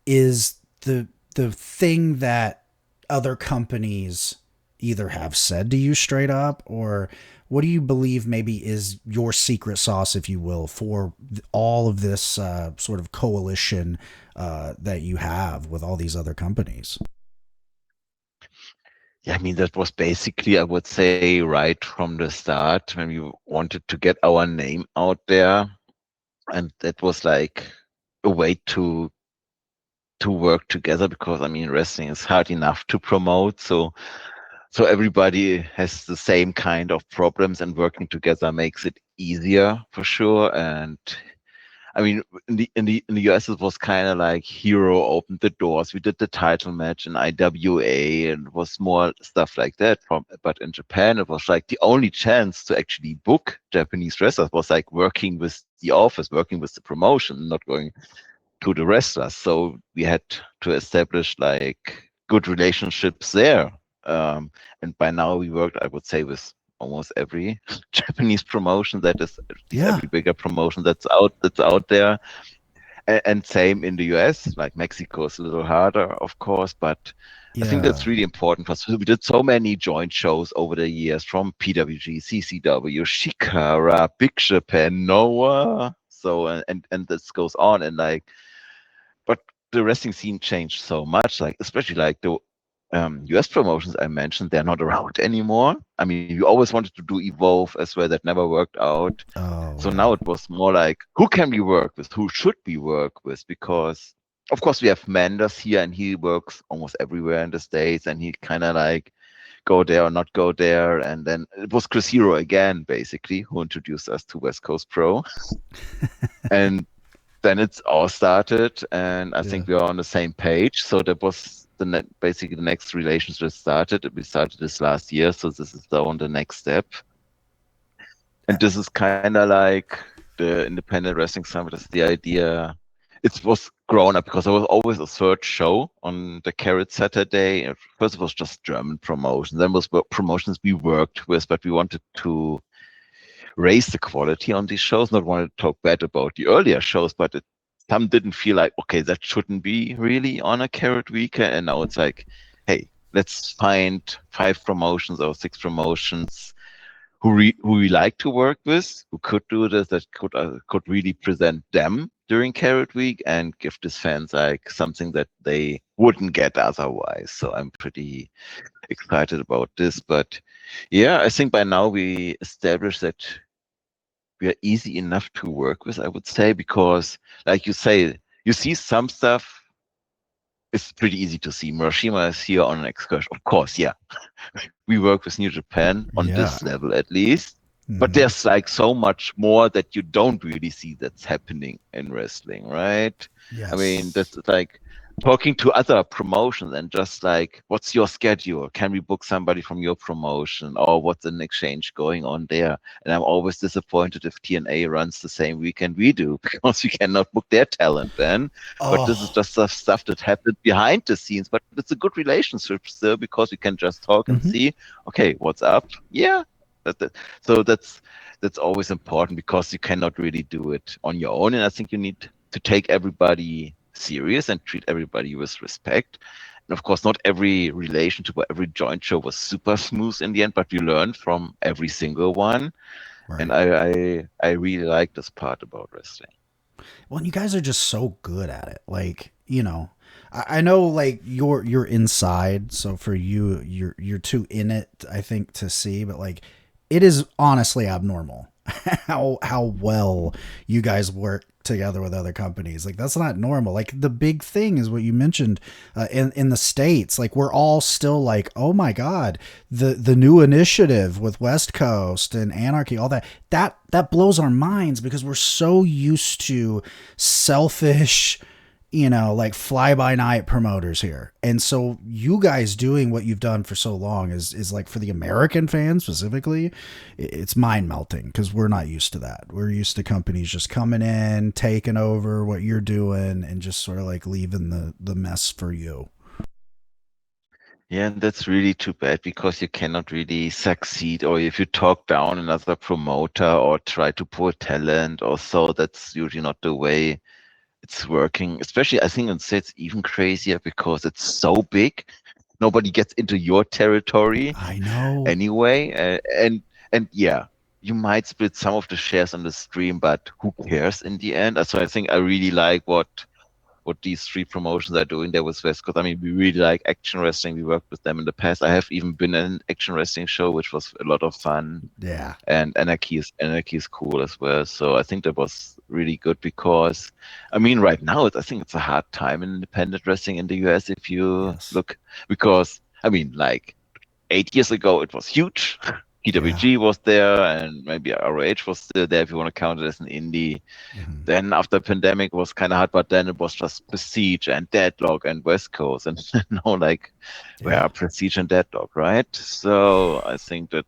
[SPEAKER 2] is the thing that other companies either have said to you straight up, or what do you believe maybe is your secret sauce, if you will, for all of this sort of coalition that you have with all these other companies?
[SPEAKER 1] Yeah, I mean, that was basically, I would say, right from the start when we wanted to get our name out there. And that was like a way to work together because, I mean, wrestling is hard enough to promote. So everybody has the same kind of problems, and working together makes it easier for sure. And I mean, in the US, it was kind of like Hero opened the doors. We did the title match in IWA, and it was more stuff like that. But in Japan, it was like the only chance to actually book Japanese wrestlers was like working with the office, working with the promotion, not going to the wrestlers. So we had to establish like good relationships there. And by now we worked, I would say, with almost every Japanese promotion that is, at least
[SPEAKER 2] Yeah,
[SPEAKER 1] every bigger promotion that's out there. And same in the US, like Mexico is a little harder, of course, but I think
[SPEAKER 2] yeah,
[SPEAKER 1] that's really important because we did so many joint shows over the years from PWG, CCW, Shikara, Big Japan, Noah. So and this goes on, and like, but the wrestling scene changed so much, like especially like the US promotions I mentioned, they're not around anymore. I mean, you always wanted to do Evolve as well, that never worked out.
[SPEAKER 2] oh
[SPEAKER 1] So
[SPEAKER 2] yeah,
[SPEAKER 1] now it was more like, who can we work with? Who should we work with? Because of course we have Manders here, and he works almost everywhere in the States, and he kind of like go there or not go there. And then it was Chris Hero again, basically, who introduced us to West Coast Pro. And then it's all started, and I
[SPEAKER 2] yeah,
[SPEAKER 1] think we are on the same page. So that was basically the next relationship started. We started this last year, so this is on the next step. And this is kind of like the Independent Wrestling Summit is the idea. It was grown up because there was always a third show on the Carrot Saturday. First, it was just German promotions. Then was promotions we worked with, but we wanted to raise the quality on these shows. Not want to talk bad about the earlier shows, but some didn't feel like, okay, that shouldn't be really on a Carrot weekend. And now it's like, hey, let's find 5 promotions or 6 promotions who we like to work with, who could do this, that could really present them during Carrot Week and give these fans like something that they wouldn't get otherwise. So I'm pretty excited about this. But yeah, I think by now we established that we are easy enough to work with, I would say, because like you say, you see some stuff, it's pretty easy to see. Murashima is here on an excursion. Of course, yeah. We work with New Japan on
[SPEAKER 2] yeah.
[SPEAKER 1] this level at least. But
[SPEAKER 2] Hmm.
[SPEAKER 1] there's like so much more that you don't really see that's happening in wrestling, right? I mean,
[SPEAKER 2] Yes.
[SPEAKER 1] that's like talking to other promotions and just like, what's your schedule? Can we book somebody from your promotion? Or what's an exchange going on there? And I'm always disappointed if TNA runs the same weekend we do because we cannot book their talent then. But this is
[SPEAKER 2] Oh.
[SPEAKER 1] just stuff that happened behind the scenes. But it's a good relationship still because we can just talk and
[SPEAKER 2] Hmm.
[SPEAKER 1] see, okay, what's up? Yeah. So that's always important because you cannot really do it on your own. And I think you need to take everybody serious and treat everybody with respect. of course, not every relationship or every joint show was super smooth in the end, but we learned from every single one. And
[SPEAKER 2] Right.
[SPEAKER 1] I really like this part about wrestling.
[SPEAKER 2] Well, and you guys are just so good at it. Like, I know like you're inside, so for you, you're too in it, I think, to see. But like, it is honestly abnormal how well you guys work together with other companies. Like that's not normal. Like the big thing is what you mentioned in the states. Like we're all still like, oh my god, the new initiative with West Coast and Anarchy, all that blows our minds because we're so used to selfish, like fly by night promoters here. And so you guys doing what you've done for so long is like for the American fans specifically, it's mind melting because we're not used to that. We're used to companies just coming in, taking over what you're doing and just sort of like leaving the mess for you.
[SPEAKER 1] Yeah, and that's really too bad because you cannot really succeed, or if you talk down another promoter or try to pull talent or so, that's usually not the way it's working. Especially, I think in States even crazier because it's so big. Nobody gets into your territory
[SPEAKER 2] I know.
[SPEAKER 1] anyway, and yeah, you might split some of the shares on the stream, but who cares in the end? So I think I really like what these three promotions are doing there with West Coast. I mean, we really like action wrestling. We worked with them in the past. I have even been in an action wrestling show, which was a lot of fun.
[SPEAKER 2] Yeah.
[SPEAKER 1] And Anarchy is cool as well. So I think that was really good because, I mean, right now I think it's a hard time in independent wrestling in the US if you
[SPEAKER 2] Yes.
[SPEAKER 1] look, because I mean, like 8 years ago it was huge.
[SPEAKER 2] Yeah.
[SPEAKER 1] PWG was there, and maybe ROH was still there if you want to count it as an indie.
[SPEAKER 2] Hmm.
[SPEAKER 1] Then after pandemic was kind of hard, but then it was just Prestige and Deadlock and West Coast, and now like we
[SPEAKER 2] Yeah.
[SPEAKER 1] are Prestige and Deadlock, right? So I think that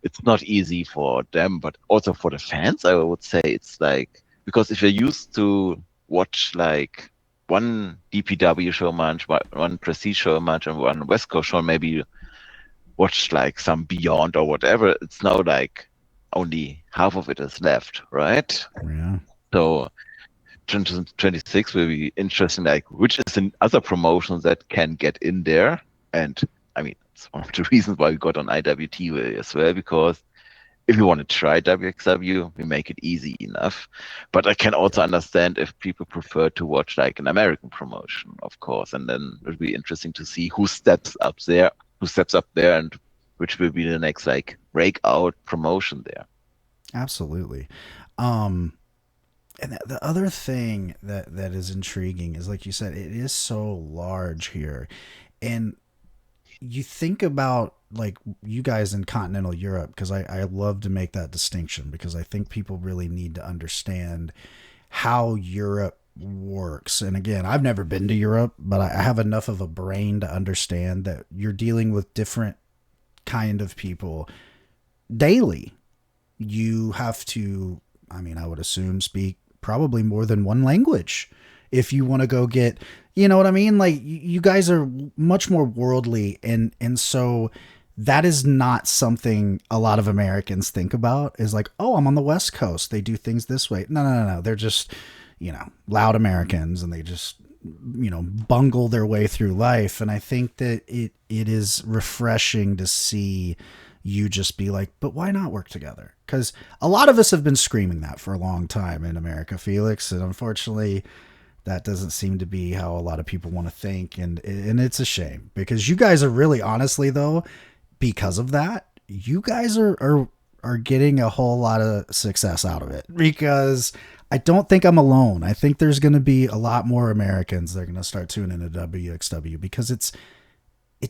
[SPEAKER 1] it's not easy for them, but also for the fans, I would say it's like, because if you're used to watch like one DPW show a month, one Prestige show a month, and one West Coast show, maybe you watch like some Beyond or whatever, it's now like only half of it is left, right?
[SPEAKER 2] Yeah.
[SPEAKER 1] So 2026 will be interesting, like which is in other promotions that can get in there. And I mean, it's one of the reasons why we got on IWTV as well, because if you want to try wXW, we make it easy enough. But I can also
[SPEAKER 2] Yeah.
[SPEAKER 1] understand if people prefer to watch like an American promotion, of course. And then it'll be interesting to see who steps up there, and which will be the next like breakout promotion there.
[SPEAKER 2] Absolutely. Um, and the other thing that is intriguing is like you said, it is so large here, and you think about like you guys in continental Europe, because I love to make that distinction because I think people really need to understand how Europe works. And again, I've never been to Europe, but I have enough of a brain to understand that you're dealing with different kind of people daily. You have to, I mean, I would assume, speak probably more than one language if you want to go get, you know what I mean? Like you guys are much more worldly, and so that is not something a lot of Americans think about, is like, oh, I'm on the West Coast, they do things this way. No, no, no, no. They're just, loud Americans, and they just, bungle their way through life. And I think that it is refreshing to see you just be like, but why not work together? Because a lot of us have been screaming that for a long time in America, Felix, and unfortunately, that doesn't seem to be how a lot of people want to think, and it's a shame because you guys are really, honestly though, because of that, you guys are getting a whole lot of success out of it, because I don't think I'm alone. I think there's going to be a lot more Americans that are going to start tuning into WXW because it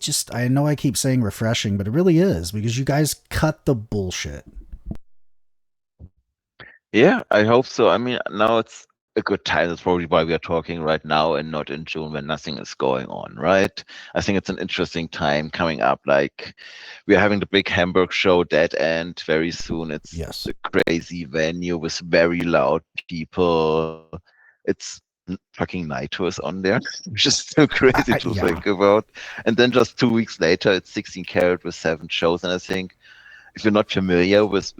[SPEAKER 2] just, I know I keep saying refreshing, but it really is because you guys cut the bullshit.
[SPEAKER 1] Yeah, I hope so. I mean, now it's a good time. That's probably why we are talking right now and not in June when nothing is going on, right? I think it's an interesting time coming up. Like, we are having the big Hamburg show, Dead End, very soon. It's
[SPEAKER 2] Yes.
[SPEAKER 1] a crazy venue with very loud people. It's fucking Naito is on there, which is still crazy to
[SPEAKER 2] Yeah.
[SPEAKER 1] think about. And then just 2 weeks later, it's 16 Carat with 7 shows. And I think if you're not familiar with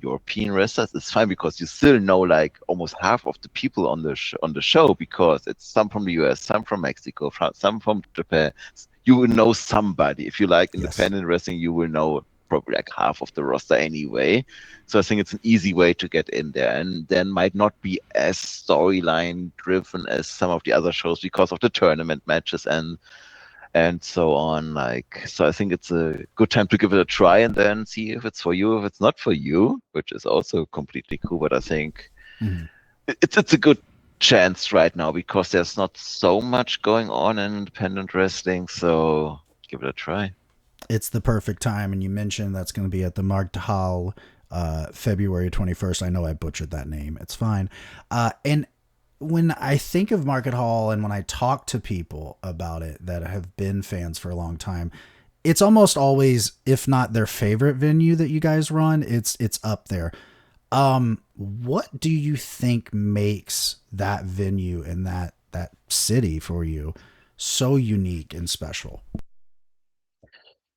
[SPEAKER 1] European wrestlers, it's fine because you still know like almost half of the people on the show because it's some from the US, some from Mexico, some from Japan. You will know somebody. If you like
[SPEAKER 2] Yes.
[SPEAKER 1] independent wrestling, you will know probably like half of the roster anyway. So I think it's an easy way to get in there, and then might not be as storyline driven as some of the other shows because of the tournament matches and so on. Like, so I think it's a good time to give it a try and then see if it's for you, if it's not for you, which is also completely cool. But I think
[SPEAKER 2] Mm-hmm.
[SPEAKER 1] it's a good chance right now because there's not so much going on in independent wrestling. So give it a try.
[SPEAKER 2] It's the perfect time. And you mentioned that's going to be at the Markthalle, February 21st. I know I butchered that name. It's fine. And when I think of Market Hall and when I talk to people about it that have been fans for a long time, it's almost always, if not their favorite venue that you guys run, it's up there. What do you think makes that venue and that city for you so unique and special?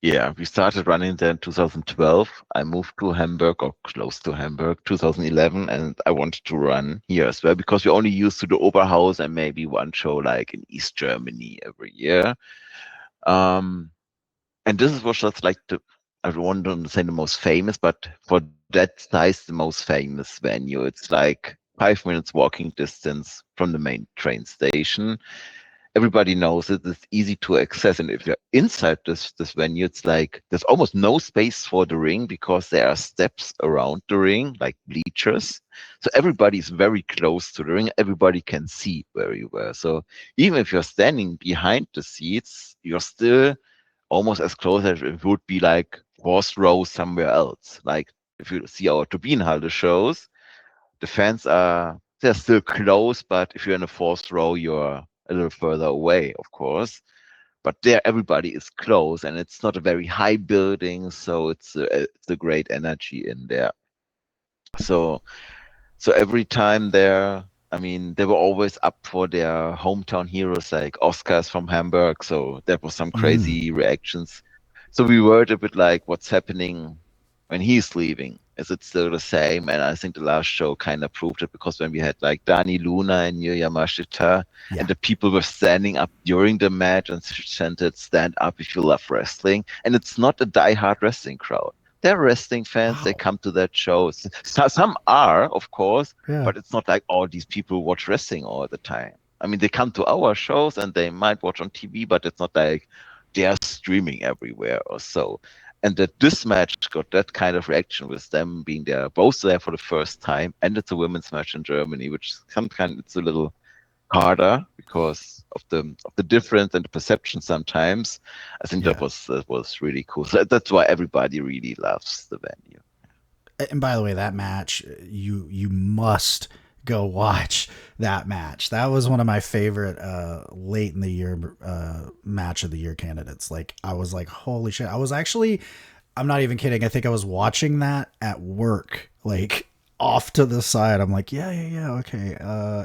[SPEAKER 1] Yeah, we started running there in 2012. I moved to Hamburg or close to Hamburg 2011, and I wanted to run here as well because we're only used to the Oberhaus and maybe one show like in East Germany every year. Um, and this was just like I don't want to say the most famous, but for that size, the most famous venue. It's like 5 minutes walking distance from the main train station. Everybody knows it. It's easy to access, and if you're inside this venue, it's like there's almost no space for the ring because there are steps around the ring, like bleachers. So everybody's very close to the ring. Everybody can see very well. So even if you're standing behind the seats, you're still almost as close as it would be like fourth row somewhere else. Like if you see our Turbinenhalle shows, the fans they're still close, but if you're in the fourth row, you're a little further away, of course. But there, everybody is close, and it's not a very high building, so it's a great energy in there. So so every time there, I mean, they were always up for their hometown heroes like Oscars from Hamburg. So that was some
[SPEAKER 2] Mm,
[SPEAKER 1] crazy reactions. So we worried a bit like what's happening when he's leaving. Is it still the same? And I think the last show kind of proved it because when we had like Dani Luna and Yuya Mashita, and
[SPEAKER 2] yeah.
[SPEAKER 1] the people were standing up during the match and chanted, "Stand up if you love wrestling." And it's not a die-hard wrestling crowd. They're wrestling fans. They
[SPEAKER 2] Wow.
[SPEAKER 1] come to that show. Some are, of course,
[SPEAKER 2] Yeah.
[SPEAKER 1] but it's not like all these people watch wrestling all the time. I mean, they come to our shows and they might watch on TV, but it's not like they're streaming everywhere or so. And that this match got that kind of reaction with them being there, both there for the first time, and it's a women's match in Germany, which sometimes it's a little harder because of the difference and the perception sometimes. I think
[SPEAKER 2] Yeah.
[SPEAKER 1] that was really cool. So that's why everybody really loves the venue.
[SPEAKER 2] And by the way, that match, you must go watch that match. That was one of my favorite late in the year match of the year candidates. Like I was like, holy shit! I was actually, I'm not even kidding. I think I was watching that at work, like off to the side. I'm like, yeah, yeah, yeah, okay.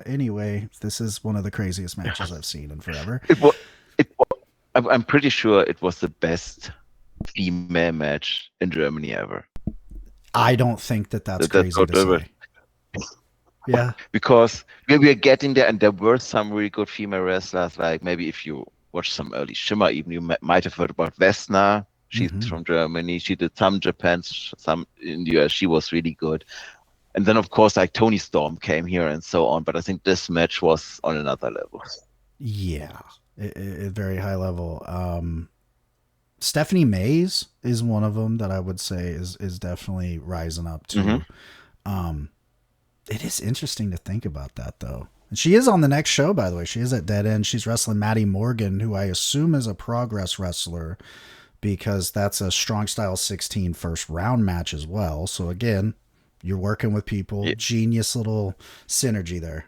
[SPEAKER 2] Anyway, this is one of the craziest matches I've seen in forever.
[SPEAKER 1] It was. It. I'm pretty sure it was the best female match in Germany ever.
[SPEAKER 2] I don't think that that's
[SPEAKER 1] That's
[SPEAKER 2] crazy
[SPEAKER 1] what
[SPEAKER 2] to say. Yeah.
[SPEAKER 1] because we are getting there, and there were some really good female wrestlers. Like maybe if you watch some early Shimmer, even you might have heard about Vesna. She's
[SPEAKER 2] Mm-hmm.
[SPEAKER 1] from Germany. She did some Japan, some in the US. She was really good. And then of course like Tony Storm came here and so on. But I think this match was on another level.
[SPEAKER 2] Yeah. Very high level. Stephanie Mays is one of them that I would say is definitely rising up
[SPEAKER 1] Hmm.
[SPEAKER 2] too. Um, it is interesting to think about that though. And she is on the next show, by the way. She is at Dead End. She's wrestling Maddie Morgan, who I assume is a Progress wrestler because that's a Strong Style 16 first round match as well. So again, you're working with people.
[SPEAKER 1] Yeah,
[SPEAKER 2] Genius little synergy there.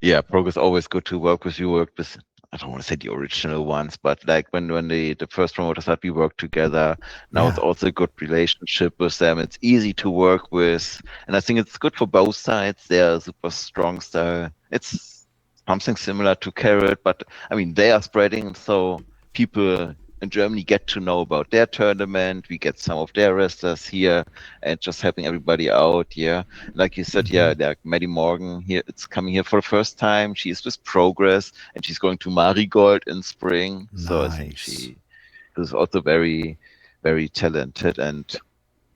[SPEAKER 1] yeah, Progress always good to work with. You worked with, I don't want to say the original ones, but like when the first promoters that we worked together, now it's
[SPEAKER 2] Yeah.
[SPEAKER 1] also a good relationship with them. It's easy to work with, and I think it's good for both sides. They're super strong style. It's something similar to Carrot, but I mean they are spreading, so people in Germany get to know about their tournament. We get some of their wrestlers here and just helping everybody out. Yeah. Like you said,
[SPEAKER 2] Mm-hmm.
[SPEAKER 1] yeah, like Maddie Morgan here, it's coming here for the first time. She is with Progress and she's going to Marigold in spring. So I think
[SPEAKER 2] Nice.
[SPEAKER 1] she is also very, very talented. And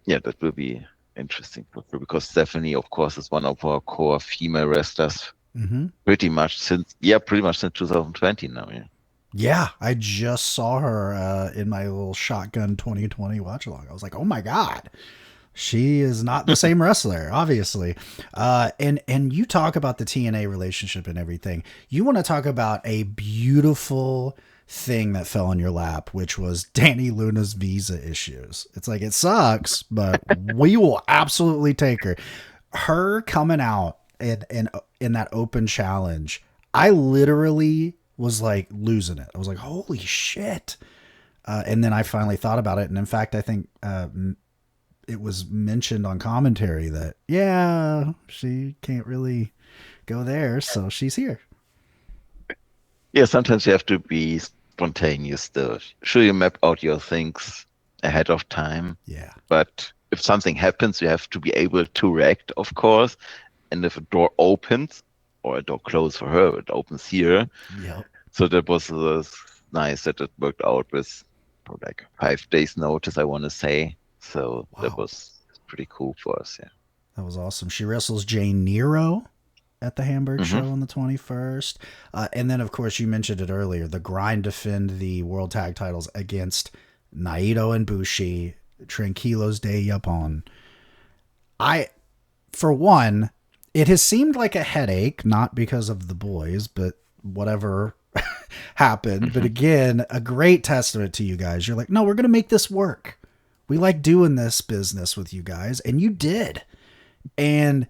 [SPEAKER 1] yeah, that will be interesting for her because Stephanie, of course, is one of our core female wrestlers
[SPEAKER 2] Mm-hmm.
[SPEAKER 1] pretty much since 2020 now. Yeah.
[SPEAKER 2] Yeah, I just saw her in my little Shotgun 2020 watch along. I was like, oh my god, she is not the same wrestler, obviously. And you talk about the TNA relationship and everything. You want to talk about a beautiful thing that fell in your lap, which was Danny Luna's visa issues. It's like it sucks, but we will absolutely take her. Her coming out in that open challenge, I literally was like losing it. I was like, holy shit. And then I finally thought about it. And in fact, I think it was mentioned on commentary that, yeah, she can't really go there. So she's here.
[SPEAKER 1] Yeah, sometimes you have to be spontaneous though. Sure, you map out your things ahead of time,
[SPEAKER 2] Yeah.
[SPEAKER 1] but if something happens, you have to be able to react, of course. And if a door opens or a door closed for her, it opens here.
[SPEAKER 2] Yep.
[SPEAKER 1] So that was nice that it worked out with like 5 days notice, I want to say. So that
[SPEAKER 2] Wow.
[SPEAKER 1] was pretty cool for us. Yeah.
[SPEAKER 2] That was awesome. She wrestles Jane Nero at the Hamburg
[SPEAKER 1] Hmm.
[SPEAKER 2] show on the 21st. And then, of course, you mentioned it earlier, the grind defend the world tag titles against Naito and Bushi, Tranquilos de Japón. I, for one, it has seemed like a headache, not because of the boys, but whatever happened. But
[SPEAKER 1] Hmm.
[SPEAKER 2] again, a great testament to you guys. You're like, no, we're going to make this work. We like doing this business with you guys. And you did. And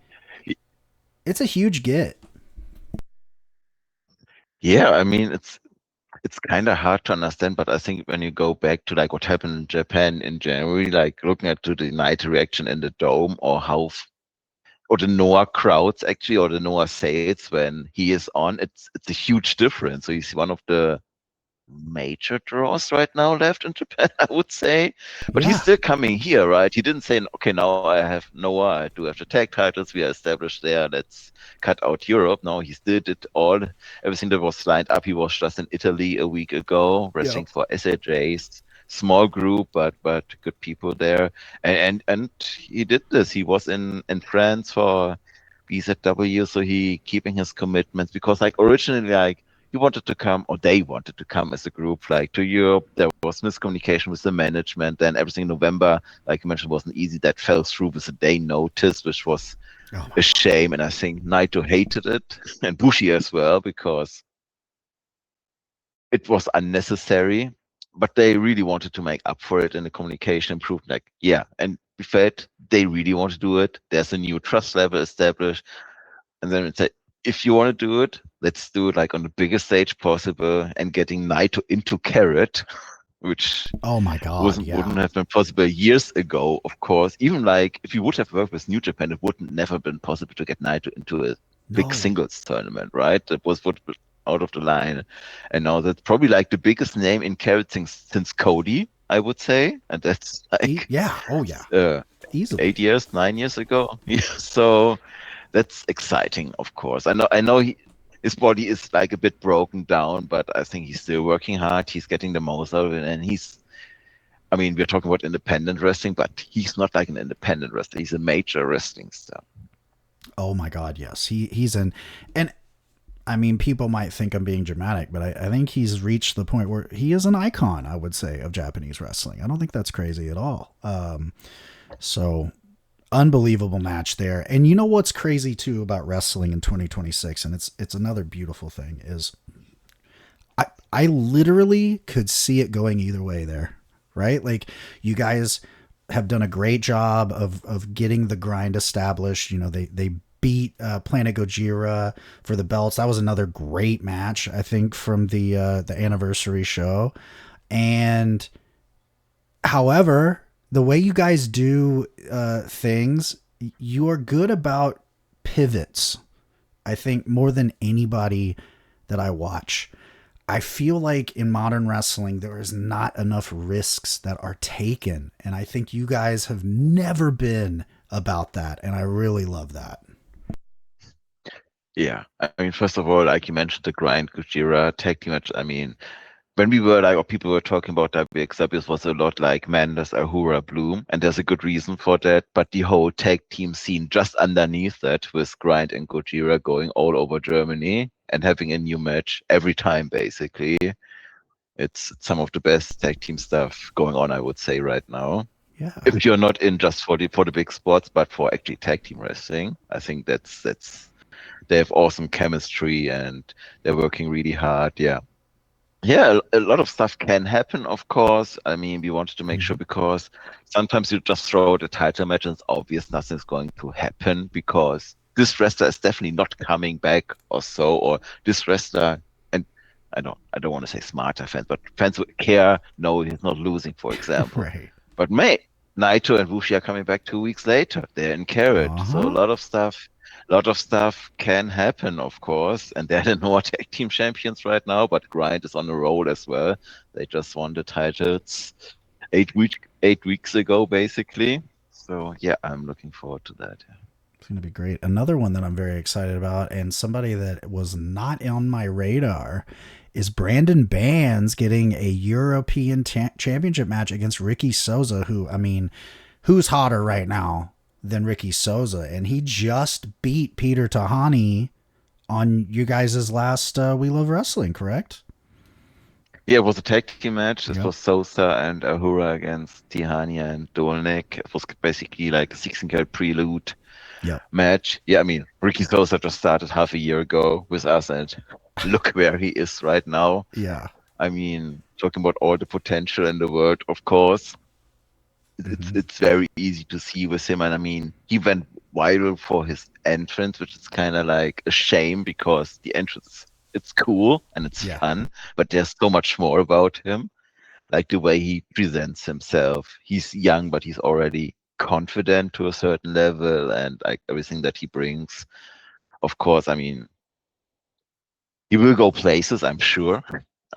[SPEAKER 2] it's a huge get.
[SPEAKER 1] Yeah, I mean it's kind of hard to understand, but I think when you go back to like what happened in Japan in January, like looking at to the night reaction in the dome or or the Noah crowds actually or the Noah sales when he is on, it's a huge difference. So he's one of the major draws right now left in Japan, I would say. But he's
[SPEAKER 2] Yeah.
[SPEAKER 1] still coming here, right? He didn't say, okay, now I have Noah, I do have the tag titles, we are established there, let's cut out Europe. No, he still did everything that was lined up. He was just in Italy a week ago,
[SPEAKER 2] Yep.
[SPEAKER 1] wrestling for SAJs. Small group, but good people there, and he did this. He was in France for BZW, so he keeping his commitments because like originally like he wanted to come, or they wanted to come as a group, like to Europe. There was miscommunication with the management. Then everything in November, like you mentioned, wasn't easy. That fell through with a day notice, which was
[SPEAKER 2] Oh
[SPEAKER 1] a
[SPEAKER 2] my God.
[SPEAKER 1] shame. And I think Naito hated it, and Bushi as well, because it was unnecessary. But they really wanted to make up for it, and the communication improved. Like, yeah, and we felt they really want to do it. There's a new trust level established. And then it's like, if you want to do it, let's do it like on the biggest stage possible and getting Naito into Carat, which
[SPEAKER 2] Oh my God.
[SPEAKER 1] wouldn't
[SPEAKER 2] Yeah.
[SPEAKER 1] have been possible years ago, of course. Even like if you would have worked with New Japan, it wouldn't never been possible to get Naito into a big
[SPEAKER 2] No.
[SPEAKER 1] singles tournament, right? That was what out of the line. And now that's probably like the biggest name in Carat since Cody, I would say. And that's like
[SPEAKER 2] Yeah. Oh yeah.
[SPEAKER 1] uh,
[SPEAKER 2] Easily.
[SPEAKER 1] 8 years, 9 years ago. Yeah, so that's exciting, of course. I know his body is like a bit broken down, but I think he's still working hard. He's getting the most out of it, and I mean, we're talking about independent wrestling, but he's not like an independent wrestler. He's a major wrestling star.
[SPEAKER 2] Oh my God. Yes. He's in, and I mean, people might think I'm being dramatic, but I think he's reached the point where he is an icon, I would say, of Japanese wrestling. I don't think that's crazy at all. So unbelievable match there. And you know what's crazy too about wrestling in 2026, and it's another beautiful thing is I literally could see it going either way there, right? Like you guys have done a great job of getting the grind established. You know, they beat Planet Gojira for the belts. That was another great match, I think, from the anniversary show. And however, the way you guys do things, you are good about pivots. I think more than anybody that I watch. I feel like in modern wrestling, there is not enough risks that are taken. And I think you guys have never been about that. And I really love that.
[SPEAKER 1] Yeah, I mean, first of all, like you mentioned, the Grind Gujira tag team match. I mean, when we were like, or people were talking about WXW, it was a lot like Mendes, Ahura, Bloom, and there's a good reason for that. But the whole tag team scene just underneath that, with Grind and Gojira going all over Germany and having a new match every time, basically, it's some of the best tag team stuff going on, I would say, right now.
[SPEAKER 2] Yeah.
[SPEAKER 1] If you're not in just for the big spots, but for actually tag team wrestling, I think that's they have awesome chemistry and they're working really hard. Yeah. Yeah, a lot of stuff can happen, of course. I mean, we wanted to make sure
[SPEAKER 2] Mhm.
[SPEAKER 1] because sometimes you just throw the title match and it's obvious nothing's going to happen because this wrestler is definitely not coming back or so, or this wrestler, and I don't want to say smarter fans, but fans who care know he's not losing, for example.
[SPEAKER 2] Right.
[SPEAKER 1] But Naito and Wushi are coming back 2 weeks later. They're in Carrot.
[SPEAKER 2] Uh
[SPEAKER 1] So
[SPEAKER 2] huh.
[SPEAKER 1] a lot of stuff can happen, of course. And they're the Noah Tag Team Champions right now, but Grind is on a roll as well. They just won the titles 8 weeks ago, basically. So yeah, I'm looking forward to that.
[SPEAKER 2] It's going to be great. Another one that I'm very excited about, and somebody that was not on my radar, is Brandon Bands getting a European Championship match against Ricky Souza, who, I mean, who's hotter right now than Ricky Souza? And he just beat Peter Tahani on you guys' last We Love Wrestling, correct?
[SPEAKER 1] Yeah, it was a tag team match. This
[SPEAKER 2] Yep.
[SPEAKER 1] was Sosa and Ahura against Tihania and Dolnik. It was basically like a 16 karat prelude
[SPEAKER 2] Yep.
[SPEAKER 1] match. Yeah, I mean, Ricky Sosa just started half a year ago with us, and look where he is right now.
[SPEAKER 2] Yeah.
[SPEAKER 1] I mean, talking about all the potential in the world, of course, it's
[SPEAKER 2] Hmm.
[SPEAKER 1] it's very easy to see with him. And I mean, he went viral for his entrance, which is kind of like a shame because the entrance it's cool and it's
[SPEAKER 2] Yeah.
[SPEAKER 1] fun, but there's so much more about him, like the way he presents himself. He's young, but he's already confident to a certain level, and like everything that he brings. Of course, I mean, he will go places, I'm sure.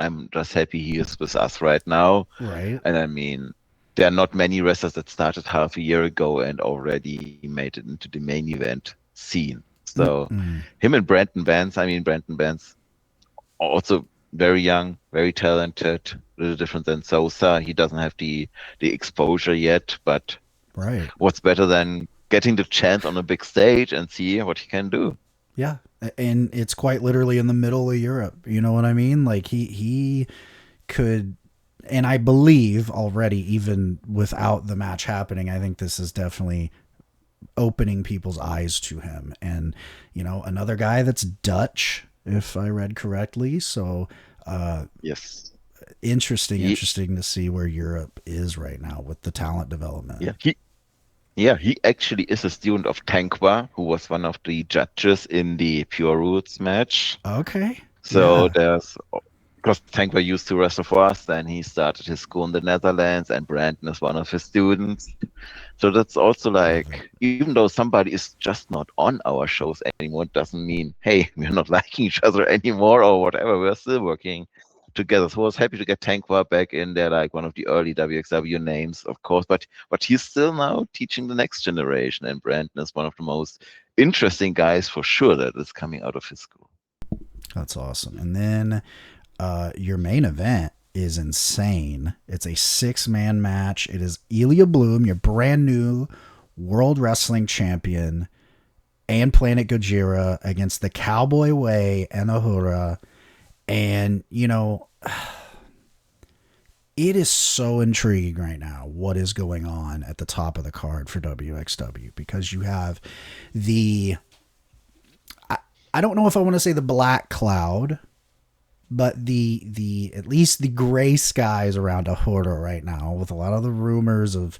[SPEAKER 1] I'm just happy he is with us right now.
[SPEAKER 2] Right.
[SPEAKER 1] And I mean, there are not many wrestlers that started half a year ago and already made it into the main event scene. So
[SPEAKER 2] Mm-mm.
[SPEAKER 1] him and Brandon Vance, I mean, Brandon Vance also very young, very talented, a little different than Sosa. He doesn't have the exposure yet, but
[SPEAKER 2] Right.
[SPEAKER 1] what's better than getting the chance on a big stage and see what he can do?
[SPEAKER 2] Yeah. And it's quite literally in the middle of Europe. You know what I mean? Like he could, and I believe already, even without the match happening, I think this is definitely opening people's eyes to him. And, you know, another guy that's Dutch, if I read correctly. So,
[SPEAKER 1] Yes. He,
[SPEAKER 2] interesting to see where Europe is right now with the talent development.
[SPEAKER 1] yeah, he actually is a student of Tankwa, who was one of the judges in the Pure Roots match.
[SPEAKER 2] Okay.
[SPEAKER 1] So
[SPEAKER 2] Yeah.
[SPEAKER 1] there's because Tankwa used to wrestle for us, then he started his school in the Netherlands, and Brandon is one of his students. So that's also
[SPEAKER 2] Love it.
[SPEAKER 1] like, even though somebody is just not on our shows anymore, it doesn't mean, hey, we're not liking each other anymore or whatever. We're still working together. So I was happy to get Tankwa back in there, like one of the early WXW names, of course. But he's still now teaching the next generation, and Brandon is one of the most interesting guys for sure that is coming out of his school.
[SPEAKER 2] That's awesome. And then your main event is insane. It's a 6-man match. It is Ilya Bloom, your brand new World Wrestling Champion, and Planet Gojira against the Cowboy Way and Ahura. And, you know, it is so intriguing right now what is going on at the top of the card for WXW because you have the I don't know if I want to say the black cloud, but the at least the gray skies around Ahura right now with a lot of the rumors of,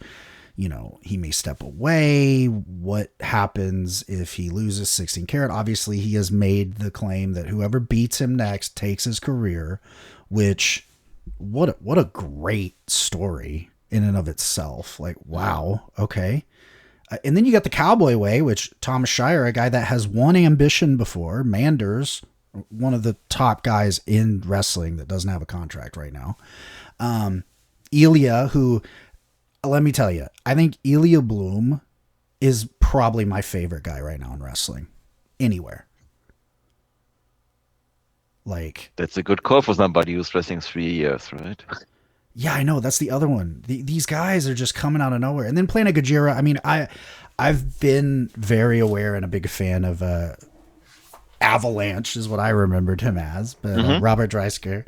[SPEAKER 2] you know, he may step away. What happens if he loses 16 karat? Obviously, he has made the claim that whoever beats him next takes his career, which what a great story in and of itself. Like, wow, okay. And then you got the Cowboy Way, which Thomas Shire, a guy that has one ambition before, Manders, one of the top guys in wrestling that doesn't have a contract right now. Ilya, who, let me tell you, I think Ilya Bloom is probably my favorite guy right now in wrestling, anywhere. Like,
[SPEAKER 1] That's a good call for somebody who's wrestling 3 years, right?
[SPEAKER 2] yeah, I know that's the other one. These guys are just coming out of nowhere, and then Planet Gajira. I mean, I've been very aware and a big fan of Avalanche, is what I remembered him as, but
[SPEAKER 1] Mm-hmm.
[SPEAKER 2] Robert Dreisker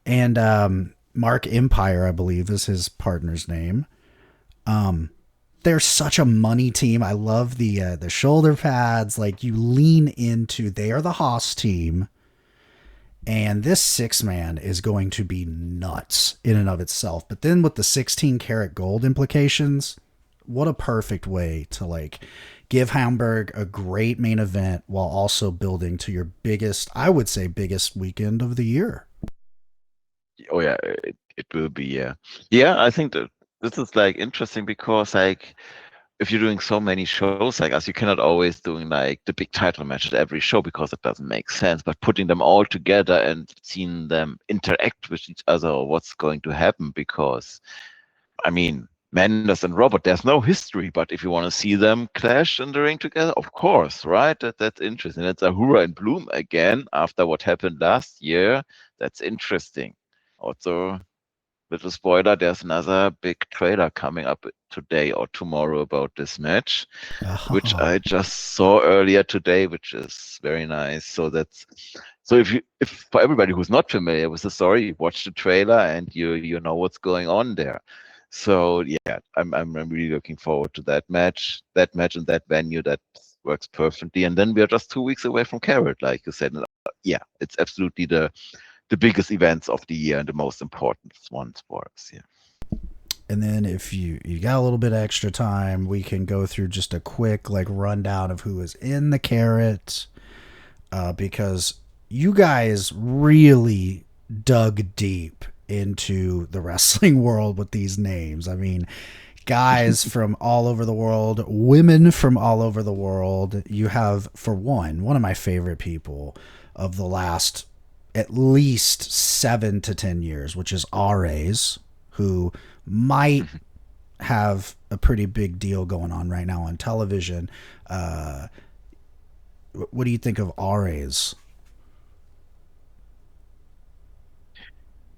[SPEAKER 2] and Mark Empire, I believe, is his partner's name. They're such a money team. I love the shoulder pads. Like, you lean into, they are the Haas team. And this 6-man is going to be nuts in and of itself. But then with the 16 karat gold implications, what a perfect way to like give Hamburg a great main event while also building to your biggest, I would say, biggest weekend of the year.
[SPEAKER 1] Oh yeah, it will be, yeah. Yeah, I think that this is like interesting because like if you're doing so many shows like us, you cannot always doing like the big title match at every show because it doesn't make sense. But putting them all together and seeing them interact with each other, or what's going to happen, because I mean, Mendes and Robert, there's no history, but if you want to see them clash in the ring together, of course, right? That's interesting. It's Ahura and Bloom again after what happened last year. That's interesting. Also, little spoiler, there's another big trailer coming up today or tomorrow about this match, which
[SPEAKER 2] Oh,
[SPEAKER 1] I just saw earlier today, which is very nice. So if for everybody who's not familiar with the story, watch the trailer and you know what's going on there. So yeah, I'm really looking forward to that match and that venue. That works perfectly. And then we are just 2 weeks away from Carat, like you said. And, yeah, it's absolutely the biggest events of the year and the most important ones for us. Yeah.
[SPEAKER 2] and then if you got a little bit extra time, we can go through just a quick like rundown of who is in the carrot, because you guys really dug deep into the wrestling world with these names. I mean, guys from all over the world, women from all over the world. You have, for one of my favorite people of the last at least 7 to 10 years, which is RAs, who might have a pretty big deal going on right now on television. Uh, what do you think of RAs?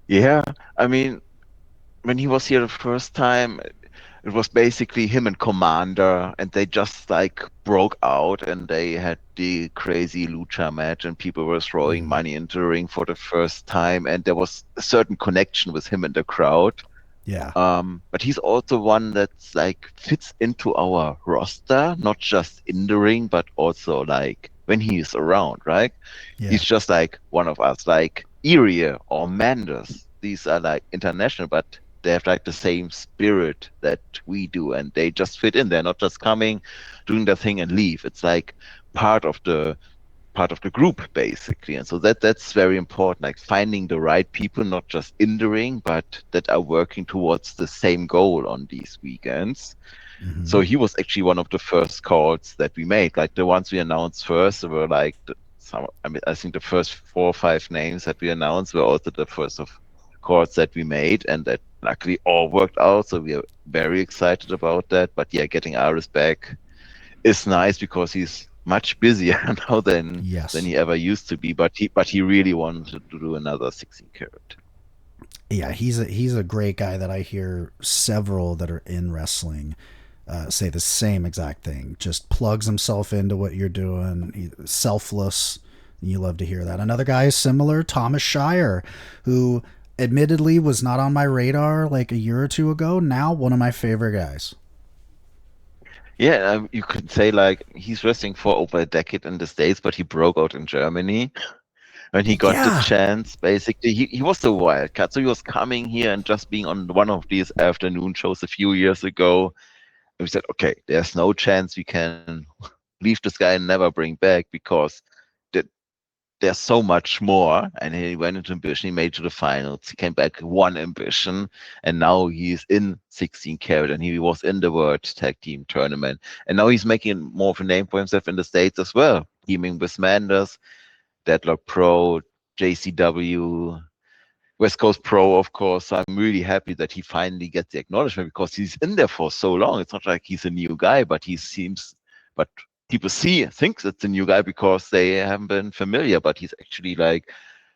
[SPEAKER 1] Yeah. I mean, when he was here the first time, it was basically him and Commander, and they just like broke out and they had the crazy lucha match, and people were throwing
[SPEAKER 2] Mm,
[SPEAKER 1] money into the ring for the first time, and there was a certain connection with him and the crowd.
[SPEAKER 2] yeah,
[SPEAKER 1] But he's also one that's like fits into our roster, not just in the ring, but also like when he's around, right?
[SPEAKER 2] yeah.
[SPEAKER 1] He's just like one of us, like Erie or Manders. These are like international, but they have like the same spirit that we do, and they just fit in. They're not just coming, doing their thing and leave. It's like part of the part of the group basically, and so that's very important, like finding the right people, not just in the ring, but that are working towards the same goal on these weekends.
[SPEAKER 2] Hmm.
[SPEAKER 1] So he was actually one of the first calls that we made, like the ones we announced first were like I mean, I think the first 4 or 5 names that we announced were also the first of calls that we made, and that luckily all worked out, so we are very excited about that. But yeah, getting Iris back is nice because he's much busier now than
[SPEAKER 2] Yes.
[SPEAKER 1] he ever used to be. But he really wanted to do another 16 karat.
[SPEAKER 2] Yeah, he's a great guy that I hear several that are in wrestling say the same exact thing. Just plugs himself into what you're doing. He's selfless. You love to hear that. Another guy is similar, Thomas Shire, who admittedly was not on my radar like a year or two ago. Now one of my favorite guys.
[SPEAKER 1] Yeah, you could say like he's wrestling for over a decade in the States, but he broke out in Germany when he got the
[SPEAKER 2] Yeah,
[SPEAKER 1] chance. Basically, he was the wild card, so he was coming here and just being on one of these afternoon shows a few years ago. And we said, okay, there's no chance we can leave this guy and never bring back, because there's so much more. And he went into ambition, he made it to the finals, he came back one ambition, and now he's in 16 karat, and he was in the world tag team tournament, and now he's making more of a name for himself in the States as well, teaming with Manders. Deadlock Pro, JCW, West Coast Pro, of course. So I'm really happy that he finally gets the acknowledgement because he's in there for so long. It's not like he's a new guy, but but people think it's a new guy because they haven't been familiar, but he's actually like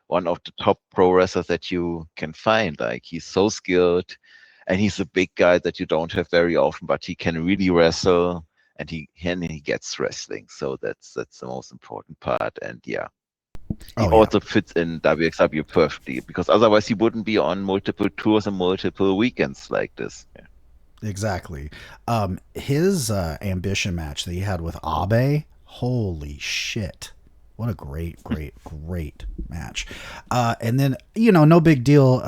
[SPEAKER 1] one of the top pro wrestlers that you can find. Like he's so skilled and he's a big guy that you don't have very often, but he can really wrestle and he gets wrestling. So that's the most important part. And yeah, he
[SPEAKER 2] Oh yeah,
[SPEAKER 1] also fits in WXW perfectly because otherwise he wouldn't be on multiple tours and multiple weekends like this. Yeah.
[SPEAKER 2] exactly. His ambition match that he had with Abe, holy shit. What a great match. And then, no big deal.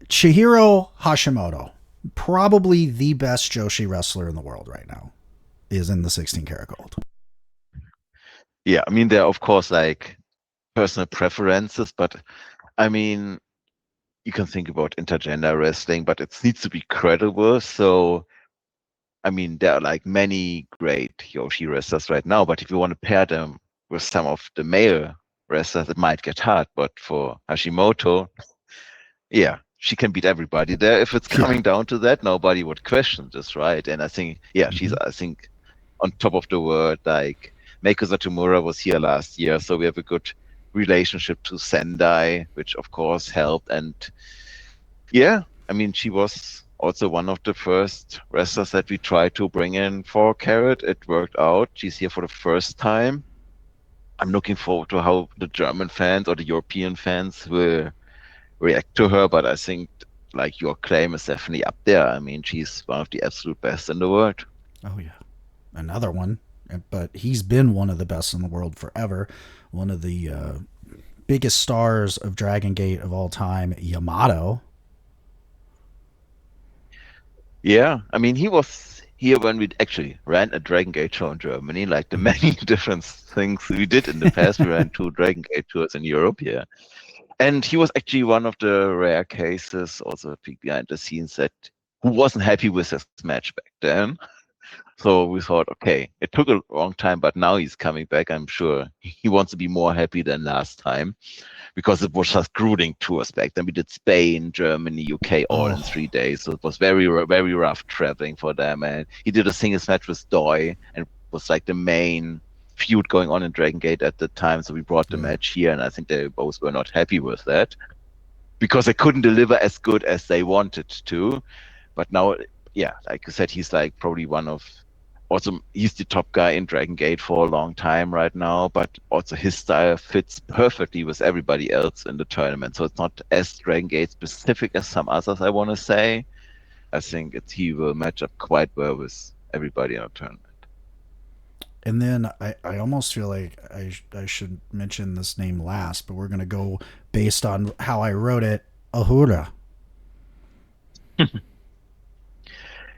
[SPEAKER 2] Chihiro Hashimoto, probably the best Joshi wrestler in the world right now, is in the 16 karat gold.
[SPEAKER 1] Yeah, I mean there are of course like personal preferences, but I mean you can think about intergender wrestling, but it needs to be credible. So I mean there are like many great Yoshi wrestlers right now, but if you want to pair them with some of the male wrestlers, it might get hard. But for Hashimoto, yeah, she can beat everybody there. If it's
[SPEAKER 2] Yeah.
[SPEAKER 1] coming down to that, nobody would question this, right? And I think, yeah, she's,
[SPEAKER 2] Mm-hmm.
[SPEAKER 1] I think, on top of the world. Like, Meiko Satomura was here last year, so we have a good relationship to Sendai, which of course helped. And yeah, I mean, she was also one of the first wrestlers that we tried to bring in for Carat. It worked out. She's here for the first time. I'm looking forward to how the German fans or the European fans will react to her, but I think like your claim is definitely up there. I mean, she's one of the absolute best in the world.
[SPEAKER 2] Oh yeah, another one. But he's been one of the best in the world forever. One of the biggest stars of Dragon Gate of all time, Yamato.
[SPEAKER 1] Yeah, I mean, he was here when we actually ran a Dragon Gate show in Germany, like the
[SPEAKER 2] Mm-hmm.
[SPEAKER 1] many different things we did in the past. We ran two Dragon Gate tours in Europe, yeah. And he was actually one of the rare cases, also a peek behind the scenes, that who wasn't happy with his match back then. So we thought, okay, it took a long time, but now he's coming back. I'm sure he wants to be more happy than last time because it was just grueling tours back then. We did Spain, Germany, UK all in
[SPEAKER 2] Oh,
[SPEAKER 1] 3 days. So it was very rough traveling for them. And he did a singles match with Doi and was like the main feud going on in Dragon Gate at the time. So we brought the
[SPEAKER 2] yeah.
[SPEAKER 1] match here, and I think they both were not happy with that because they couldn't deliver as good as they wanted to. But now, yeah, like you said, he's like probably one of also he's the top guy in Dragon Gate for a long time right now, but also his style fits perfectly with everybody else in the tournament. So it's not as Dragon Gate specific as some others, I want to say. I think he will match up quite well with everybody in the tournament.
[SPEAKER 2] And then I almost feel like I should mention this name last, but we're going to go based on how I wrote it. Ahura.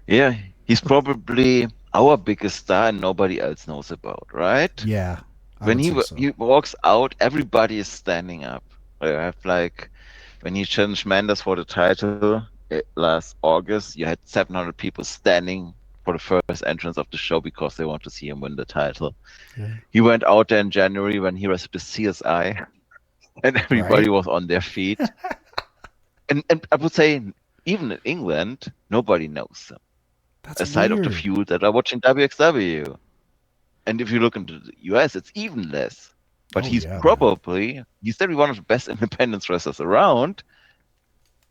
[SPEAKER 1] Yeah, he's probably our biggest star and nobody else knows about, right?
[SPEAKER 2] Yeah, I
[SPEAKER 1] When
[SPEAKER 2] would say
[SPEAKER 1] he
[SPEAKER 2] so.
[SPEAKER 1] walks out, everybody is standing up. I have like when he challenged Mendes for the title last August, you had 700 people standing for the first entrance of the show because they want to see him win the title.
[SPEAKER 2] Yeah.
[SPEAKER 1] He went out there in January when he wrestled the CSI, and everybody
[SPEAKER 2] Right?
[SPEAKER 1] was on their feet. And I would say even in England, nobody knows him
[SPEAKER 2] That's
[SPEAKER 1] aside of the
[SPEAKER 2] weird.
[SPEAKER 1] few that are watching WXW. And if you look into the US, it's even less. But
[SPEAKER 2] Oh yeah, man.
[SPEAKER 1] he's definitely one of the best independence wrestlers around.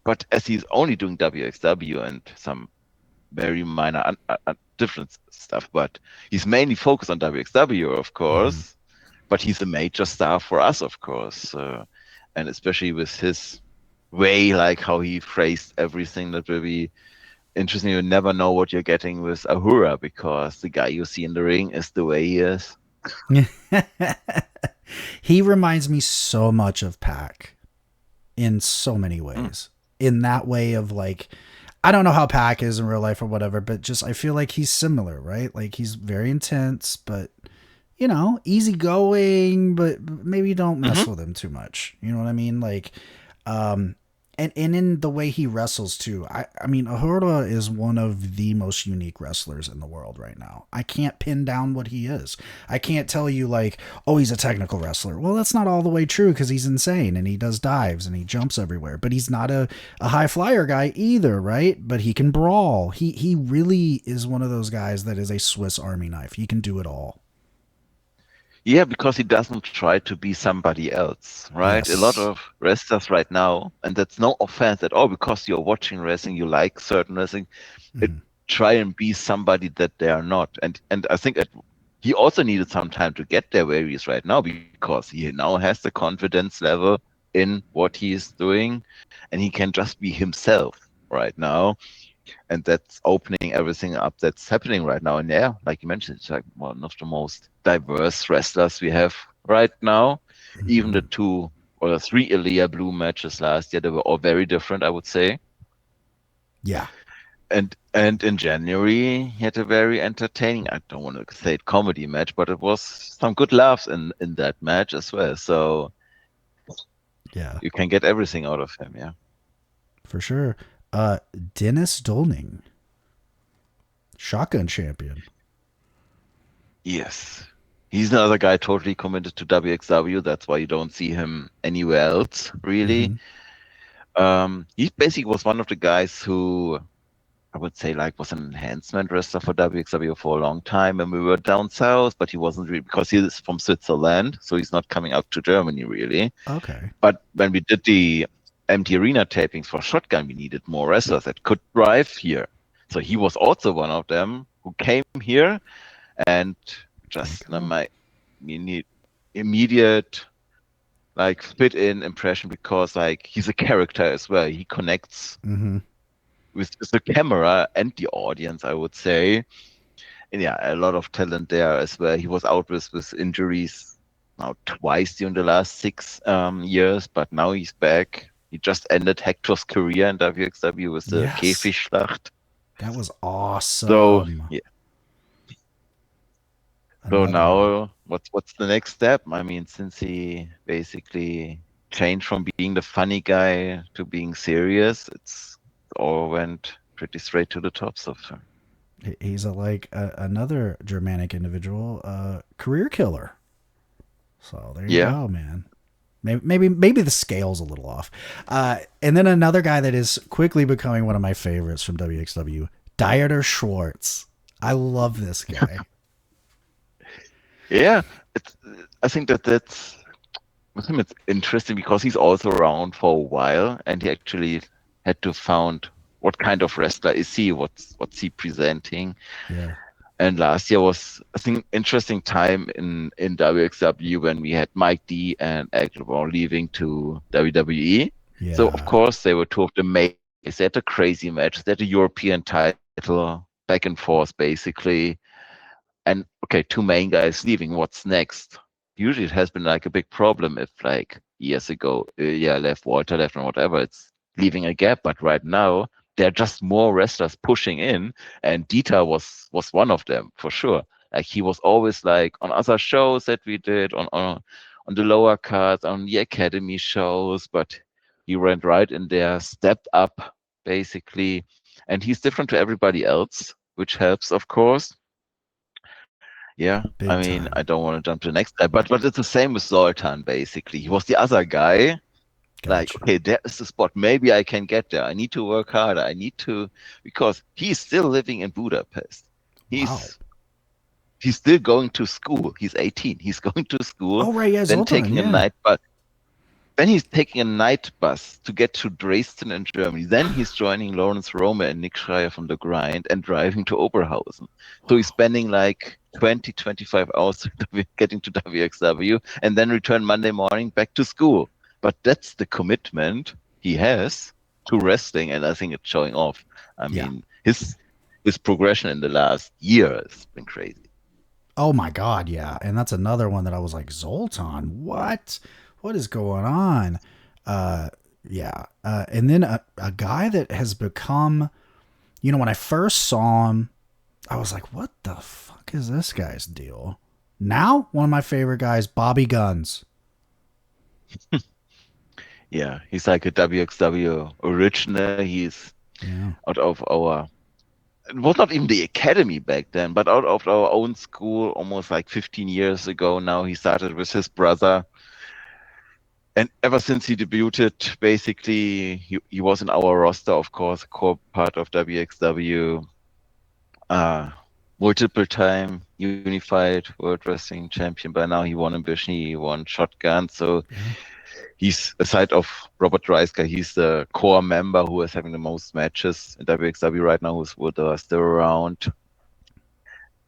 [SPEAKER 1] But as he's only doing WXW and some very minor different stuff, but he's mainly focused on WXW, of
[SPEAKER 2] Mm-hmm.
[SPEAKER 1] course. But he's a major star for us, of course, and especially with his way, like how he phrased everything, that will be interesting. You never know what you're getting with Ahura because the guy you see in the ring is the way he is.
[SPEAKER 2] He reminds me so much of Pac in so many
[SPEAKER 1] Mm.
[SPEAKER 2] ways. In that way of like, I don't know how Pac is in real life or whatever, but just I feel like he's similar, right? Like he's very intense, but easygoing, but maybe don't
[SPEAKER 1] Hmm.
[SPEAKER 2] mess with him too much. You know what I mean? Like, um, and in the way he wrestles too. I mean, Ahura is one of the most unique wrestlers in the world right now. I can't pin down what he is. I can't tell you like, oh, he's a technical wrestler. Well, that's not all the way true because he's insane and he does dives and he jumps everywhere. But he's not a high flyer guy either, right? But he can brawl. He really is one of those guys that is a Swiss Army knife. He can do it all.
[SPEAKER 1] Yeah, because he doesn't try to be somebody else, right? A lot
[SPEAKER 2] Yes.
[SPEAKER 1] of wrestlers right now, and that's no offense at all, because you're watching wrestling, you like certain wrestling, it,
[SPEAKER 2] Mhm.
[SPEAKER 1] try and be somebody that they are not. And I think he also needed some time to get there where he is right now, because he now has the confidence level in what he is doing, and he can just be himself right now, and that's opening everything up that's happening right now. And yeah, like you mentioned, it's like one of the most diverse wrestlers we have right now. Even the
[SPEAKER 2] Mhm.
[SPEAKER 1] two or the three Elia Blue matches last year, they were all very different, I would say.
[SPEAKER 2] Yeah.
[SPEAKER 1] And in January, he had a very entertaining, I don't want to say it comedy match, but it was some good laughs in that match as well. So
[SPEAKER 2] Yeah.
[SPEAKER 1] you can get everything out of him, yeah.
[SPEAKER 2] For sure. Uh, Dennis Dolning, shotgun champion.
[SPEAKER 1] Yes. He's another guy totally committed to WXW. That's why you don't see him anywhere else, really.
[SPEAKER 2] Hmm.
[SPEAKER 1] He basically was one of the guys who I would say like was an enhancement wrestler for WXW for a long time when we were down south, but he wasn't really because he is from Switzerland, so he's not coming up to Germany really.
[SPEAKER 2] Okay.
[SPEAKER 1] But when we did the empty arena tapings for Shotgun, we needed more wrestlers that could drive here. So he was also one of them who came here and
[SPEAKER 2] There
[SPEAKER 1] just
[SPEAKER 2] you go.
[SPEAKER 1] my need immediate like fit in impression because like he's a character as well. He connects
[SPEAKER 2] Hmm.
[SPEAKER 1] with the camera and the audience, I would say. And yeah, a lot of talent there as well. He was out with injuries now twice during the last 6 years, but now he's back. He just ended Hector's career in WXW with the
[SPEAKER 2] Yes.
[SPEAKER 1] Käfigschlacht.
[SPEAKER 2] That was
[SPEAKER 1] So
[SPEAKER 2] awesome.
[SPEAKER 1] yeah, so
[SPEAKER 2] Another one.
[SPEAKER 1] now what's the next step? I mean, since he basically changed from being the funny guy to being serious, it's all went pretty straight to the top so far.
[SPEAKER 2] He's another Germanic individual, career killer. So there you
[SPEAKER 1] Yeah.
[SPEAKER 2] go, man. Maybe the scale's a little off. And then another guy that is quickly becoming one of my favorites from WXW, Dieter Schwartz. I love this guy.
[SPEAKER 1] Yeah, it's. I think that's with him. It's interesting because he's also around for a while, and he actually had to found what kind of wrestler is he? What's he presenting?
[SPEAKER 2] Yeah.
[SPEAKER 1] And last year was, I think, interesting time in WXW when we had Mike D and Eggleborn leaving to WWE. So of
[SPEAKER 2] Yeah.
[SPEAKER 1] course they were two of the main. They had a crazy match. They had a European title back and forth basically. And okay, two main guys leaving. What's next? Usually it has been like a big problem if like years ago, yeah, left Walter left and whatever. It's leaving a gap. But right now there are just more wrestlers pushing in, and Dieter was one of them for sure. Like he was always like on other shows that we did on the lower cards, on the academy shows, but he went right in there, stepped up basically, and he's different to everybody else, which helps, of course. Yeah, I
[SPEAKER 2] Big
[SPEAKER 1] mean, I
[SPEAKER 2] time.
[SPEAKER 1] don't want to jump to the next guy, but it's the same with Zoltan, basically. He was the other guy. Like,
[SPEAKER 2] Gotcha.
[SPEAKER 1] okay, there is the spot. Maybe I can get there. I need to work harder. I need to, because he's still living in Budapest.
[SPEAKER 2] Wow.
[SPEAKER 1] He's he's still going to school. He's 18. He's going to school,
[SPEAKER 2] Oh, right. Yeah.
[SPEAKER 1] then
[SPEAKER 2] Zoltan.
[SPEAKER 1] taking a
[SPEAKER 2] Yeah.
[SPEAKER 1] night bus. Then he's taking a night bus to get to Dresden in Germany. Then he's joining Lawrence Roma and Nick Schreier from The Grind and driving to Oberhausen. So he's
[SPEAKER 2] Wow.
[SPEAKER 1] spending like 20, 25 hours getting to WXW and then return Monday morning back to school. But that's the commitment he has to wrestling, and I think it's showing off. I
[SPEAKER 2] Yeah.
[SPEAKER 1] mean, his progression in the last year has been crazy.
[SPEAKER 2] Oh my God. Yeah. And that's another one that I was like, Zoltan, what? What is going on? Uh, yeah. And then a guy that has become, when I first saw him, I was like, what the fuck is this guy's deal? Now, one of my favorite guys, Bobby Guns.
[SPEAKER 1] Yeah, he's like a WXW original. He's
[SPEAKER 2] Yeah.
[SPEAKER 1] out of our, it was not even the academy back then, but out of our own school almost like 15 years ago now. He started with his brother. And ever since he debuted, basically, he was in our roster, of course, a core part of WXW, uh, multiple time unified World Wrestling Champion. By now, he won Ambition, he won Shotgun. So
[SPEAKER 2] Yeah.
[SPEAKER 1] he's, aside of Robert Dreisker, he's the core member who is having the most matches in WXW right now, who's with us still around.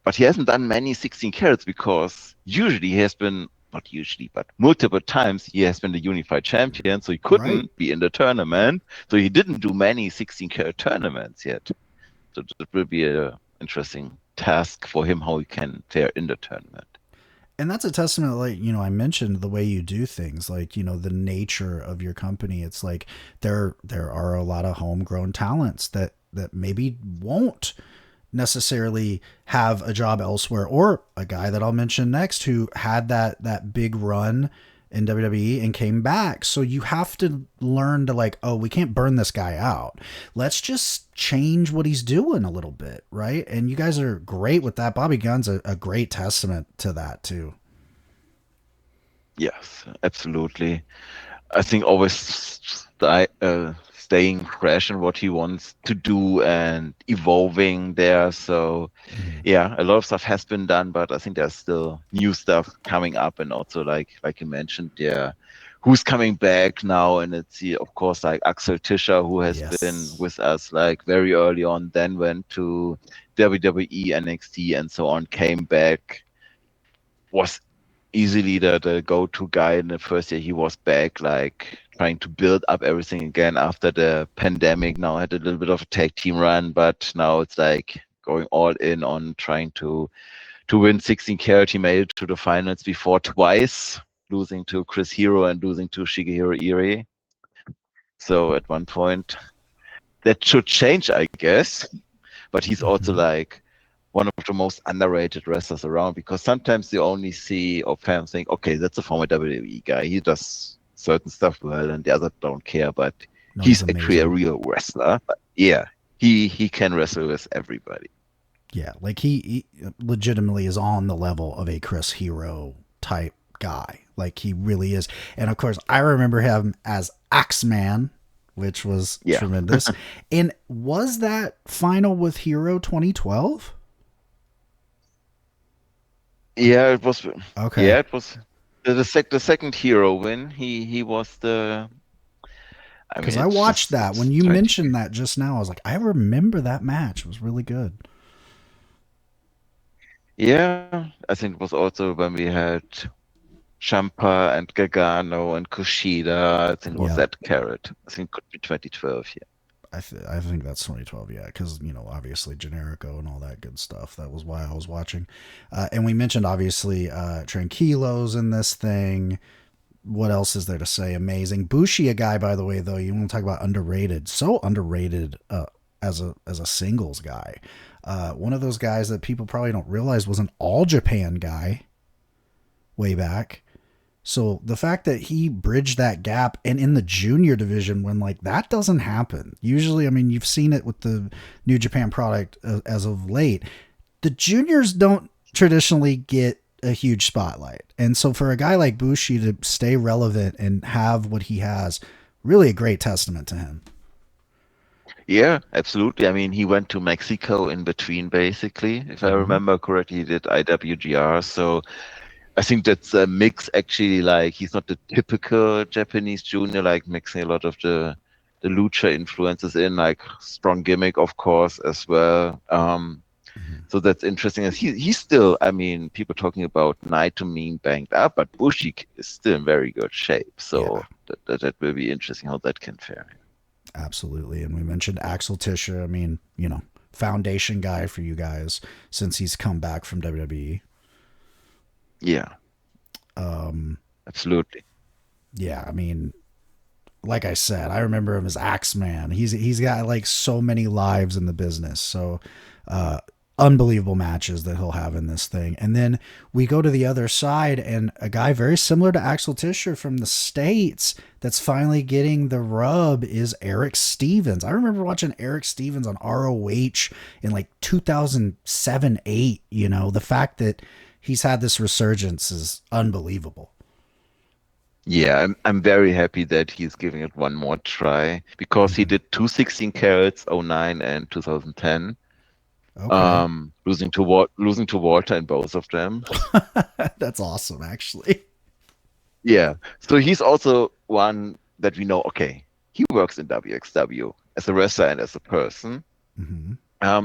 [SPEAKER 1] But he hasn't done many 16 carats because usually he has been, not usually, but multiple times he has been the unified champion, so he
[SPEAKER 2] Right.
[SPEAKER 1] couldn't be in the tournament. So he didn't do many 16 carat tournaments yet. So that will be a interesting task for him how he can fare in the tournament.
[SPEAKER 2] And that's a testament, like, I mentioned the way you do things, like, the nature of your company. It's like there are a lot of homegrown talents that maybe won't necessarily have a job elsewhere, or a guy that I'll mention next who had that big run in WWE and came back. So you have to learn to, like, oh, we can't burn this guy out. Let's just change what he's doing a little bit, right? And you guys are great with that. Bobby Gunn's a great testament to that too.
[SPEAKER 1] Yes, absolutely. I think always staying fresh in what he wants to do and evolving there. So
[SPEAKER 2] Mm-hmm.
[SPEAKER 1] yeah, a lot of stuff has been done, but I think there's still new stuff coming up, and also like you mentioned, yeah, who's coming back now? And it's of course like Axel Tischer, who has been
[SPEAKER 2] Yes.
[SPEAKER 1] with us like very early on, then went to WWE, NXT, and so on, came back, was easily the go-to guy in the first year he was back, like trying to build up everything again after the pandemic. Now had a little bit of a tag team run, but now it's like going all in on trying to win 16 carat. He made it to the finals before twice, losing to Chris Hero and losing to Shigehiro Iri. So at one point that should change, I guess. But he's also
[SPEAKER 2] Mm-hmm.
[SPEAKER 1] like one of the most underrated wrestlers around, because sometimes you only see or fans think, okay, that's a former WWE guy. He does certain stuff well, and the others don't care. But
[SPEAKER 2] No, he's
[SPEAKER 1] he's actually a
[SPEAKER 2] amazing.
[SPEAKER 1] real wrestler. But yeah, he can wrestle with everybody.
[SPEAKER 2] Yeah, like he legitimately is on the level of a Chris Hero type guy. Like he really is. And of course, I remember him as Axeman, which was
[SPEAKER 1] Yeah,
[SPEAKER 2] tremendous. And was that final with Hero 2012?
[SPEAKER 1] yeah, it was.
[SPEAKER 2] Okay.
[SPEAKER 1] Yeah, it was the second hero win. He was the. I mean,
[SPEAKER 2] Because I watched that. When
[SPEAKER 1] it's
[SPEAKER 2] you
[SPEAKER 1] 20.
[SPEAKER 2] mentioned that just now, I was like, I remember that match. It was really good.
[SPEAKER 1] Yeah, I think it was also when we had Champa and Gargano and Kushida. I think it was
[SPEAKER 2] Yeah.
[SPEAKER 1] that carrot. I think it could be 2012. Yeah.
[SPEAKER 2] I think that's 2012, yeah, because obviously Generico and all that good stuff. That was why I was watching, and we mentioned obviously Tranquilos in this thing. What else is there to say? Amazing. Bushi, a guy, by the way, though, you want to talk about underrated. So underrated as a singles guy. One of those guys that people probably don't realize was an All Japan guy way back. So the fact that he bridged that gap and in the junior division, when like that doesn't happen. Usually, I mean, you've seen it with the New Japan product as of late. The juniors don't traditionally get a huge spotlight. And so for a guy like Bushi to stay relevant and have what he has, really a great testament to him.
[SPEAKER 1] Yeah, absolutely. I mean, he went to Mexico in between, basically, if I
[SPEAKER 2] Mm-hmm.
[SPEAKER 1] remember correctly. He did IWGR. So I think that's a mix, actually. Like, he's not the typical Japanese junior, like mixing a lot of the lucha influences in, like strong gimmick, of course, as well.
[SPEAKER 2] Mm-hmm.
[SPEAKER 1] So that's interesting. And he's still, I mean, people talking about Naito being banged up, but Bushi is still in very good shape.
[SPEAKER 2] Yeah,
[SPEAKER 1] So that will be interesting how that can fare.
[SPEAKER 2] absolutely. And we mentioned Axel Tischer. I mean, foundation guy for you guys since he's come back from WWE.
[SPEAKER 1] Yeah,
[SPEAKER 2] Um,
[SPEAKER 1] absolutely.
[SPEAKER 2] yeah, I mean, like I said, I remember him as Axeman. He's got like so many lives in the business. So unbelievable matches that he'll have in this thing. And then we go to the other side, and a guy very similar to Axel Tischer from the States that's finally getting the rub is Eric Stevens. I remember watching Eric Stevens on ROH in like 2007, 8. You know, the fact that he's had this resurgence is unbelievable.
[SPEAKER 1] Yeah, I'm very happy that he's giving it one more try because he
[SPEAKER 2] Mm-hmm.
[SPEAKER 1] did two 16 carats, '09 and 2010,
[SPEAKER 2] Okay.
[SPEAKER 1] losing to Walter in both of them.
[SPEAKER 2] That's awesome, actually.
[SPEAKER 1] Yeah, so he's also one that we know, okay, he works in WXW as a wrestler and as a person.
[SPEAKER 2] Mm-hmm.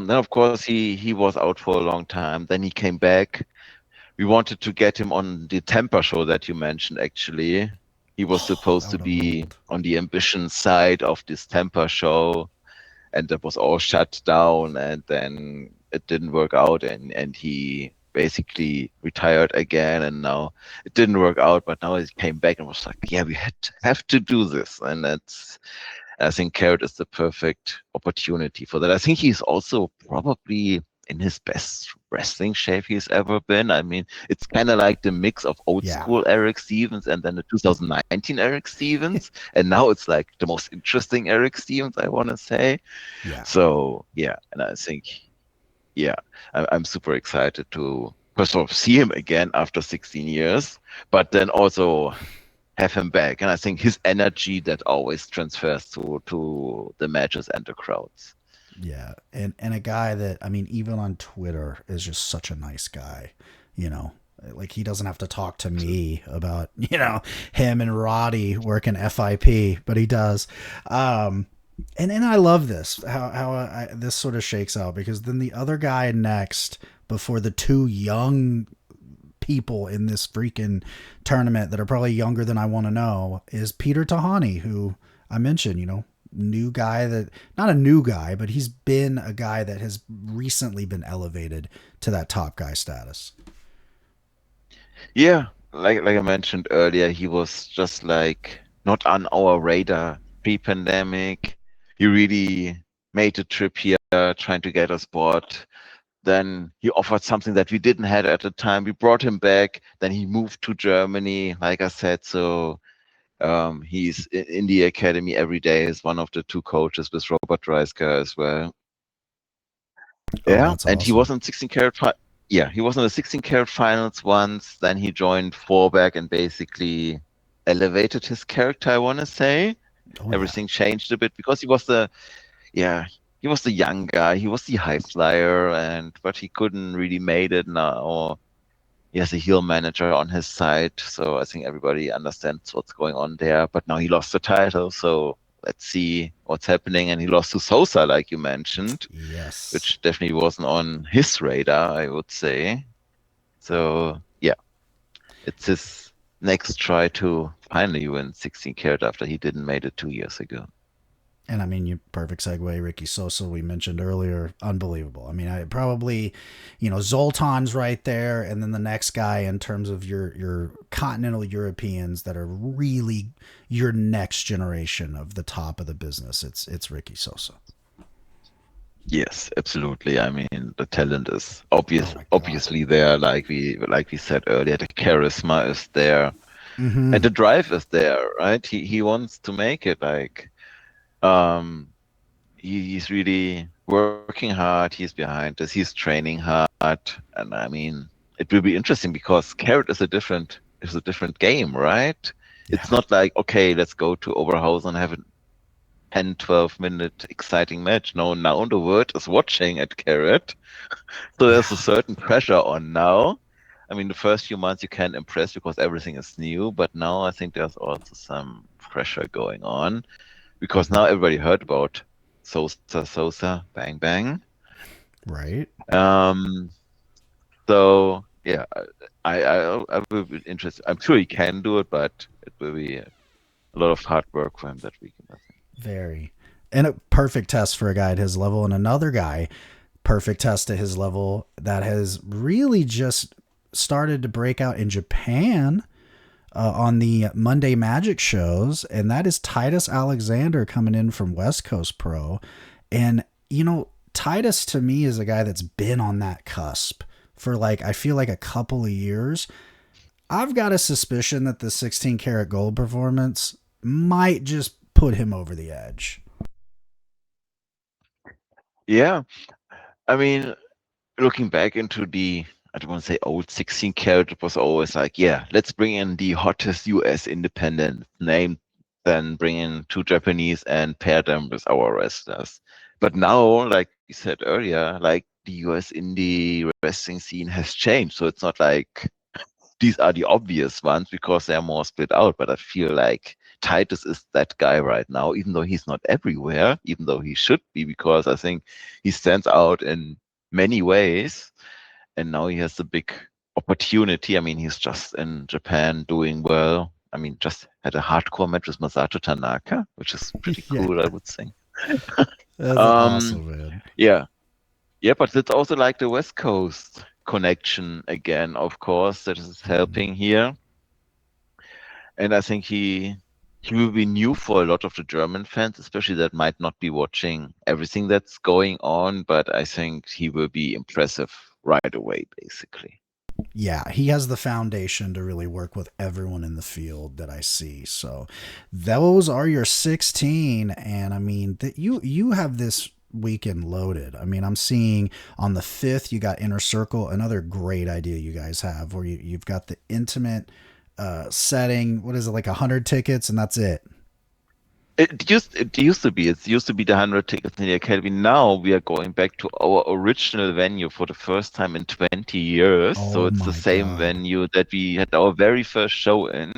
[SPEAKER 1] Then of course he was out for a long time. Then he came back. We wanted to get him on the Tampa show that you mentioned, actually. He was
[SPEAKER 2] Oh, that
[SPEAKER 1] supposed to
[SPEAKER 2] would have
[SPEAKER 1] be
[SPEAKER 2] ruled.
[SPEAKER 1] on the Ambition side of this Tampa show, and that was all shut down, and then it didn't work out, and he basically retired again, and now it didn't work out, but now he came back and was like, yeah, we have to do this, and that's I think Carrot is the perfect opportunity for that. I think he's also probably in his best wrestling shape he's ever been. I mean, it's kind of like the mix of old
[SPEAKER 2] Yeah.
[SPEAKER 1] school Eric Stevens and then the 2019 Eric Stevens. And now it's like the most interesting Eric Stevens, I want to say.
[SPEAKER 2] Yeah.
[SPEAKER 1] So, yeah. And I think, yeah, I'm super excited to, first of all, see him again after 16 years, but then also have him back. And I think his energy that always transfers to the matches and the crowds.
[SPEAKER 2] Yeah. And a guy that, I mean, even on Twitter is just such a nice guy, you know. Like he doesn't have to talk to me about, you know, him and Roddy working FIP, but he does. And I love this this sort of shakes out, because then the other guy next before the two young people in this freaking tournament that are probably younger than I want to know is Peter Tahani, who I mentioned, you know, new guy that, not a new guy, but he's been a guy that has recently been elevated to that top guy status.
[SPEAKER 1] Yeah, like I mentioned earlier, he was just like not on our radar pre-pandemic. He really made a trip here, trying to get a spot. Then he offered something that we didn't have at the time. We brought him back. Then he moved to Germany, like I said. So he's in the academy every day as one of the two coaches with Robert Dreisker as well.
[SPEAKER 2] Oh,
[SPEAKER 1] Yeah,
[SPEAKER 2] that's
[SPEAKER 1] and he
[SPEAKER 2] awesome.
[SPEAKER 1] was in 16 karat. Yeah, he was in the 16 karat finals once. Then he joined Forberg and basically elevated his character, I want to say.
[SPEAKER 2] Oh yeah.
[SPEAKER 1] Everything changed a bit because yeah, he was the young guy. He was the high flyer, and but he couldn't really made it now. He has a heel manager on his side, so I think everybody understands what's going on there. But now he lost the title, so let's see what's happening. And he lost to Sosa, like you mentioned,
[SPEAKER 2] Yes.
[SPEAKER 1] which definitely wasn't on his radar, I would say. So yeah, it's his next try to finally win 16 karat after he didn't made it 2 years ago.
[SPEAKER 2] And I mean, you perfect segue. Ricky Sosa, we mentioned earlier, unbelievable. I mean, I probably, you know, Zoltan's right there, and then the next guy in terms of your continental Europeans that are really your next generation of the top of the business. It's Ricky Sosa.
[SPEAKER 1] Yes, absolutely. I mean, the talent is
[SPEAKER 2] Oh my god.
[SPEAKER 1] obviously there, like we said earlier. The charisma is there, and
[SPEAKER 2] Mm-hmm.
[SPEAKER 1] the drive is there, right? He wants to make it. Like, um, he's really working hard. He's behind this. He's training hard, and I mean, it will be interesting because Carrot is a different game, right? It's
[SPEAKER 2] Yeah.
[SPEAKER 1] not like, okay, let's go to Oberhausen and have a 10, 12 minute exciting match. No, now the world is watching at Carrot. So there's a
[SPEAKER 2] Yeah.
[SPEAKER 1] certain pressure on now. I mean, the first few months you can impress because everything is new, but now I think there's also some pressure going on because now
[SPEAKER 2] Mm-hmm.
[SPEAKER 1] everybody heard about Sosa, Bang Bang.
[SPEAKER 2] Right.
[SPEAKER 1] Um, so yeah, I will be interested. I'm sure he can do it, but it will be a lot of hard work for him that weekend, I think.
[SPEAKER 2] Very. And a perfect test for a guy at his level, and another guy perfect test to his level that has really just started to break out in Japan on the Monday Magic shows, and that is Titus Alexander coming in from West Coast Pro. And, you know, Titus to me is a guy that's been on that cusp for like I feel like a couple of years. I've got a suspicion that the 16 karat gold performance might just put him over the edge.
[SPEAKER 1] Yeah, I mean, looking back into the, I don't want to say old 16 karat, it was always like, yeah, let's bring in the hottest US independent name, then bring in two Japanese and pair them with our wrestlers. But now, like you said earlier, like the US indie wrestling scene has changed. So it's not like these are the obvious ones because they're more split out. But I feel like Titus is that guy right now, even though he's not everywhere, even though he should be, because I think he stands out in many ways. And now he has a big opportunity. I mean, he's just in Japan doing well. I mean, just had a hardcore match with Masato Tanaka, which is pretty
[SPEAKER 2] Yeah,
[SPEAKER 1] cool, I would think.
[SPEAKER 2] that's
[SPEAKER 1] Um,
[SPEAKER 2] awesome, man.
[SPEAKER 1] yeah, yeah, but it's also like the West Coast connection again, of course, that is
[SPEAKER 2] Mhm.
[SPEAKER 1] helping here. And I think he will be new for a lot of the German fans, especially that might not be watching everything that's going on, but I think he will be impressive right away, basically.
[SPEAKER 2] Yeah, he has the foundation to really work with everyone in the field that I see. So those are your 16, and I mean that you have this weekend loaded. I mean, I'm seeing on the 5th you got Inner Circle, another great idea you guys have where you've got the intimate setting. What is it, like 100 tickets and that's it?
[SPEAKER 1] It used to be. It used to be the 100 tickets in the academy. Now we are going back to our original venue for the first time in 20 years. So
[SPEAKER 2] Oh
[SPEAKER 1] it's the
[SPEAKER 2] my
[SPEAKER 1] same
[SPEAKER 2] god.
[SPEAKER 1] venue that we had our very first show in.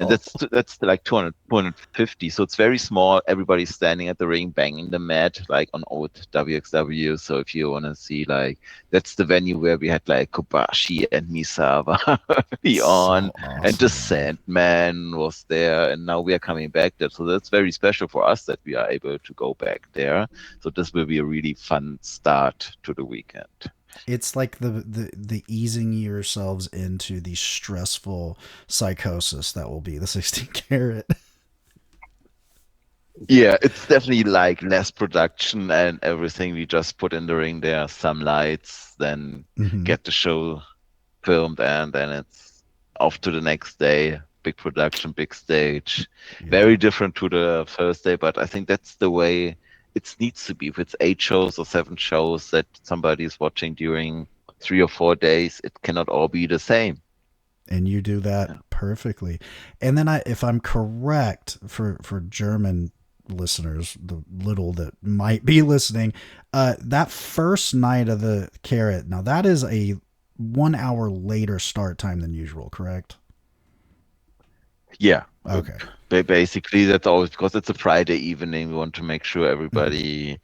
[SPEAKER 1] And that's like 200, 250. So it's very small. Everybody's standing at the ring, banging the mat, like on old WXW. So if you want to see, like, that's the venue where we had like Kobashi and Misawa early on,
[SPEAKER 2] So
[SPEAKER 1] and the
[SPEAKER 2] awesome, man.
[SPEAKER 1] Sandman was there. And now we are coming back there. So that's very special for us that we are able to go back there. So this will be a really fun start to the weekend.
[SPEAKER 2] It's like the easing yourselves into the stressful psychosis that will be the 16 karat.
[SPEAKER 1] Yeah, it's definitely like less production and everything. We just put in the ring there, some lights, then
[SPEAKER 2] Hmm.
[SPEAKER 1] get the show filmed, and then it's off to the next day. Big production, big stage.
[SPEAKER 2] Yeah.
[SPEAKER 1] Very different to the first day, but I think that's the way it needs to be. If it's 8 shows or 7 shows that somebody is watching during 3 or 4 days, it cannot all be the same.
[SPEAKER 2] And you do that
[SPEAKER 1] Yeah.
[SPEAKER 2] perfectly. And then if I'm correct for German listeners, the little that might be listening, that first night of the carrot, now that is a 1 hour later start time than usual, correct?
[SPEAKER 1] Yeah,
[SPEAKER 2] Okay.
[SPEAKER 1] basically that's always because it's a Friday evening. We want to make sure
[SPEAKER 2] Mhm.
[SPEAKER 1] everybody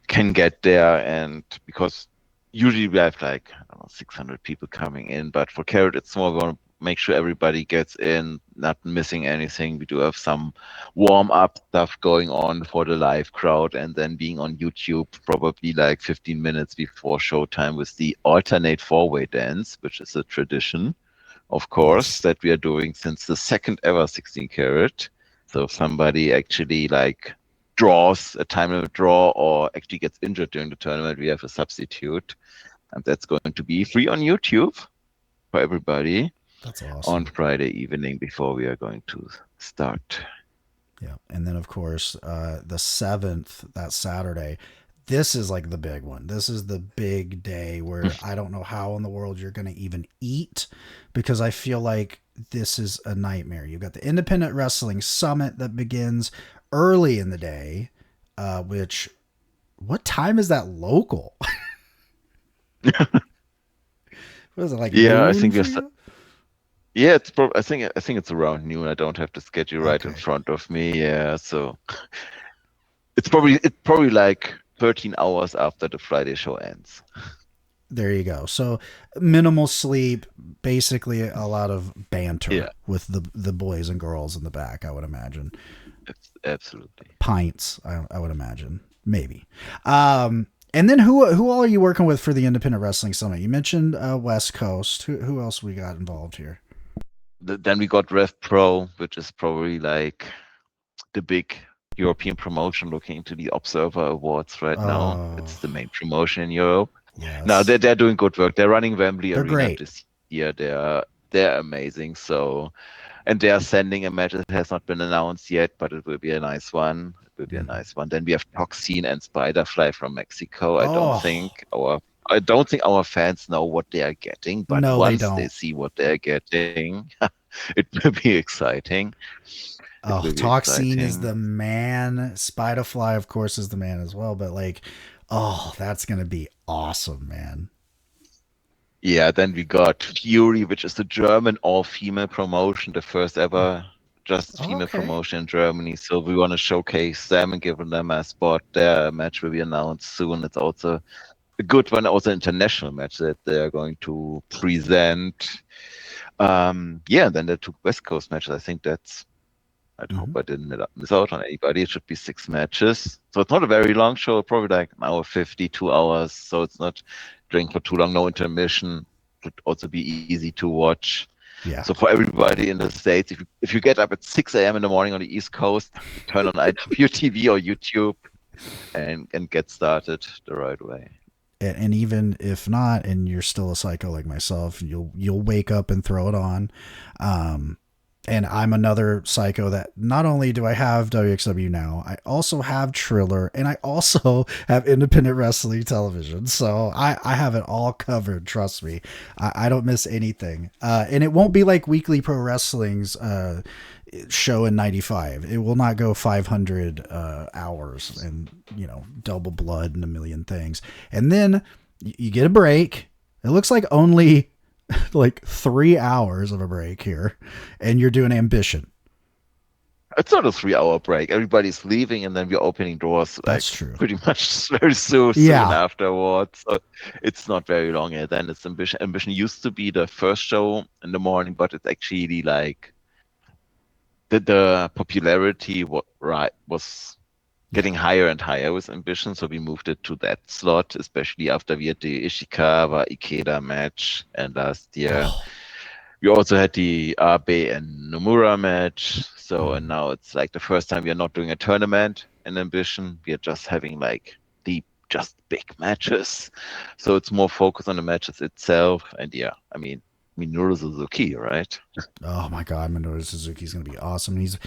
[SPEAKER 1] can get there, and because usually we have like, I don't know, 600 people coming in, but for Carrot it's more we want to make sure everybody gets in, not missing anything. We do have some warm up stuff going on for the live crowd, and then being on YouTube probably like 15 minutes before showtime with the alternate four-way dance, which is a tradition, of course,
[SPEAKER 2] Nice.
[SPEAKER 1] that we are doing since the second ever 16 karat. So if somebody actually like draws a time limit draw or actually gets injured during the tournament, we have a substitute. And that's going to be free on YouTube for everybody
[SPEAKER 2] That's
[SPEAKER 1] on
[SPEAKER 2] awesome.
[SPEAKER 1] Friday evening before we are going to start.
[SPEAKER 2] Yeah. And then, of course, the 7th, that Saturday, this is like the big one. This is the big day where I don't know how in the world you're going to even eat because I feel like this is a nightmare. You've got the Independent Wrestling Summit that begins early in the day, which, what time is that local? What is it, like
[SPEAKER 1] Yeah, I
[SPEAKER 2] noon
[SPEAKER 1] think
[SPEAKER 2] for you?
[SPEAKER 1] yeah, I think it's around noon. I don't have the schedule right in
[SPEAKER 2] Okay.
[SPEAKER 1] front of me. Yeah, so it's probably like 13 hours after the Friday show ends.
[SPEAKER 2] There you go. So minimal sleep, basically a lot of banter
[SPEAKER 1] Yeah,
[SPEAKER 2] with the boys and girls in the back. I would imagine
[SPEAKER 1] it's absolutely.
[SPEAKER 2] pints. I would imagine maybe. And then who all are you working with for the Independent Wrestling Summit? You mentioned West Coast. Who else we got involved here?
[SPEAKER 1] Then we got Rev Pro, which is probably like the big European promotion looking into the Observer Awards right now.
[SPEAKER 2] Oh,
[SPEAKER 1] It's the main promotion in Europe. Now
[SPEAKER 2] yes.
[SPEAKER 1] they're doing good work. They're running Wembley
[SPEAKER 2] They're
[SPEAKER 1] Arena
[SPEAKER 2] great.
[SPEAKER 1] this year. They're amazing. So, and they are sending a match that has not been announced yet, but it will be a nice one. It will be a
[SPEAKER 2] Mhm.
[SPEAKER 1] nice one. Then we have Toxin and Spiderfly from Mexico.
[SPEAKER 2] Oh,
[SPEAKER 1] I don't think our fans know what they are getting, but
[SPEAKER 2] no, they
[SPEAKER 1] once they
[SPEAKER 2] don't.
[SPEAKER 1] see what they're getting, it will be exciting. It
[SPEAKER 2] Oh,
[SPEAKER 1] will be
[SPEAKER 2] Toxine is
[SPEAKER 1] exciting.
[SPEAKER 2] the man. Spiderfly, of course, is the man as well. But like, oh, that's gonna be awesome, man.
[SPEAKER 1] Yeah, then we got Fury, which is the German all-female promotion, the first ever just
[SPEAKER 2] Oh,
[SPEAKER 1] female
[SPEAKER 2] okay.
[SPEAKER 1] promotion in Germany. So we want to showcase them and give them a spot. Their match will be announced soon. It's also a good one, also international match that they are going to present. Yeah, then the two West Coast matches. I think that's. I hope
[SPEAKER 2] Hmm.
[SPEAKER 1] I didn't miss out on anybody. It should be 6 matches. So it's not a very long show, probably like an hour 50, 2 hours. So it's not drink for too long, no intermission. Should also be easy to watch.
[SPEAKER 2] Yeah.
[SPEAKER 1] So for everybody in the States, if you get up at 6 a.m. in the morning on the East Coast, turn on IWTV or YouTube and get started the right way.
[SPEAKER 2] And even if not, and you're still a psycho like myself, you'll wake up and throw it on. Um, and I'm another psycho that not only do I have wXW now, I also have Triller and I also have independent wrestling television. So I have it all covered. Trust me, I don't miss anything. And it won't be like Weekly Pro Wrestling's show in 95. It will not go 500 hours and, double blood and a million things. And then you get a break. It looks like only like 3 hours of a break here, and you're doing Ambition.
[SPEAKER 1] It's not a 3 hour break. Everybody's leaving, and then we're opening doors
[SPEAKER 2] That's
[SPEAKER 1] like
[SPEAKER 2] true.
[SPEAKER 1] pretty much very soon
[SPEAKER 2] Yeah.
[SPEAKER 1] afterwards. So it's not very long. And then it's Ambition. Ambition used to be the first show in the morning, but it's actually like the popularity was
[SPEAKER 2] Yeah.
[SPEAKER 1] getting higher and higher with Ambition. So we moved it to that slot, especially after we had the Ishikawa Ikeda match and last year.
[SPEAKER 2] Oh.
[SPEAKER 1] We also had the Abe and Nomura match. So, and
[SPEAKER 2] Mm.
[SPEAKER 1] now it's like the first time we are not doing a tournament in Ambition. We are just having like just big matches. So it's more focused on the matches itself. And yeah, Minoru Suzuki, right?
[SPEAKER 2] Oh my God, Minoru Suzuki's gonna be awesome. He's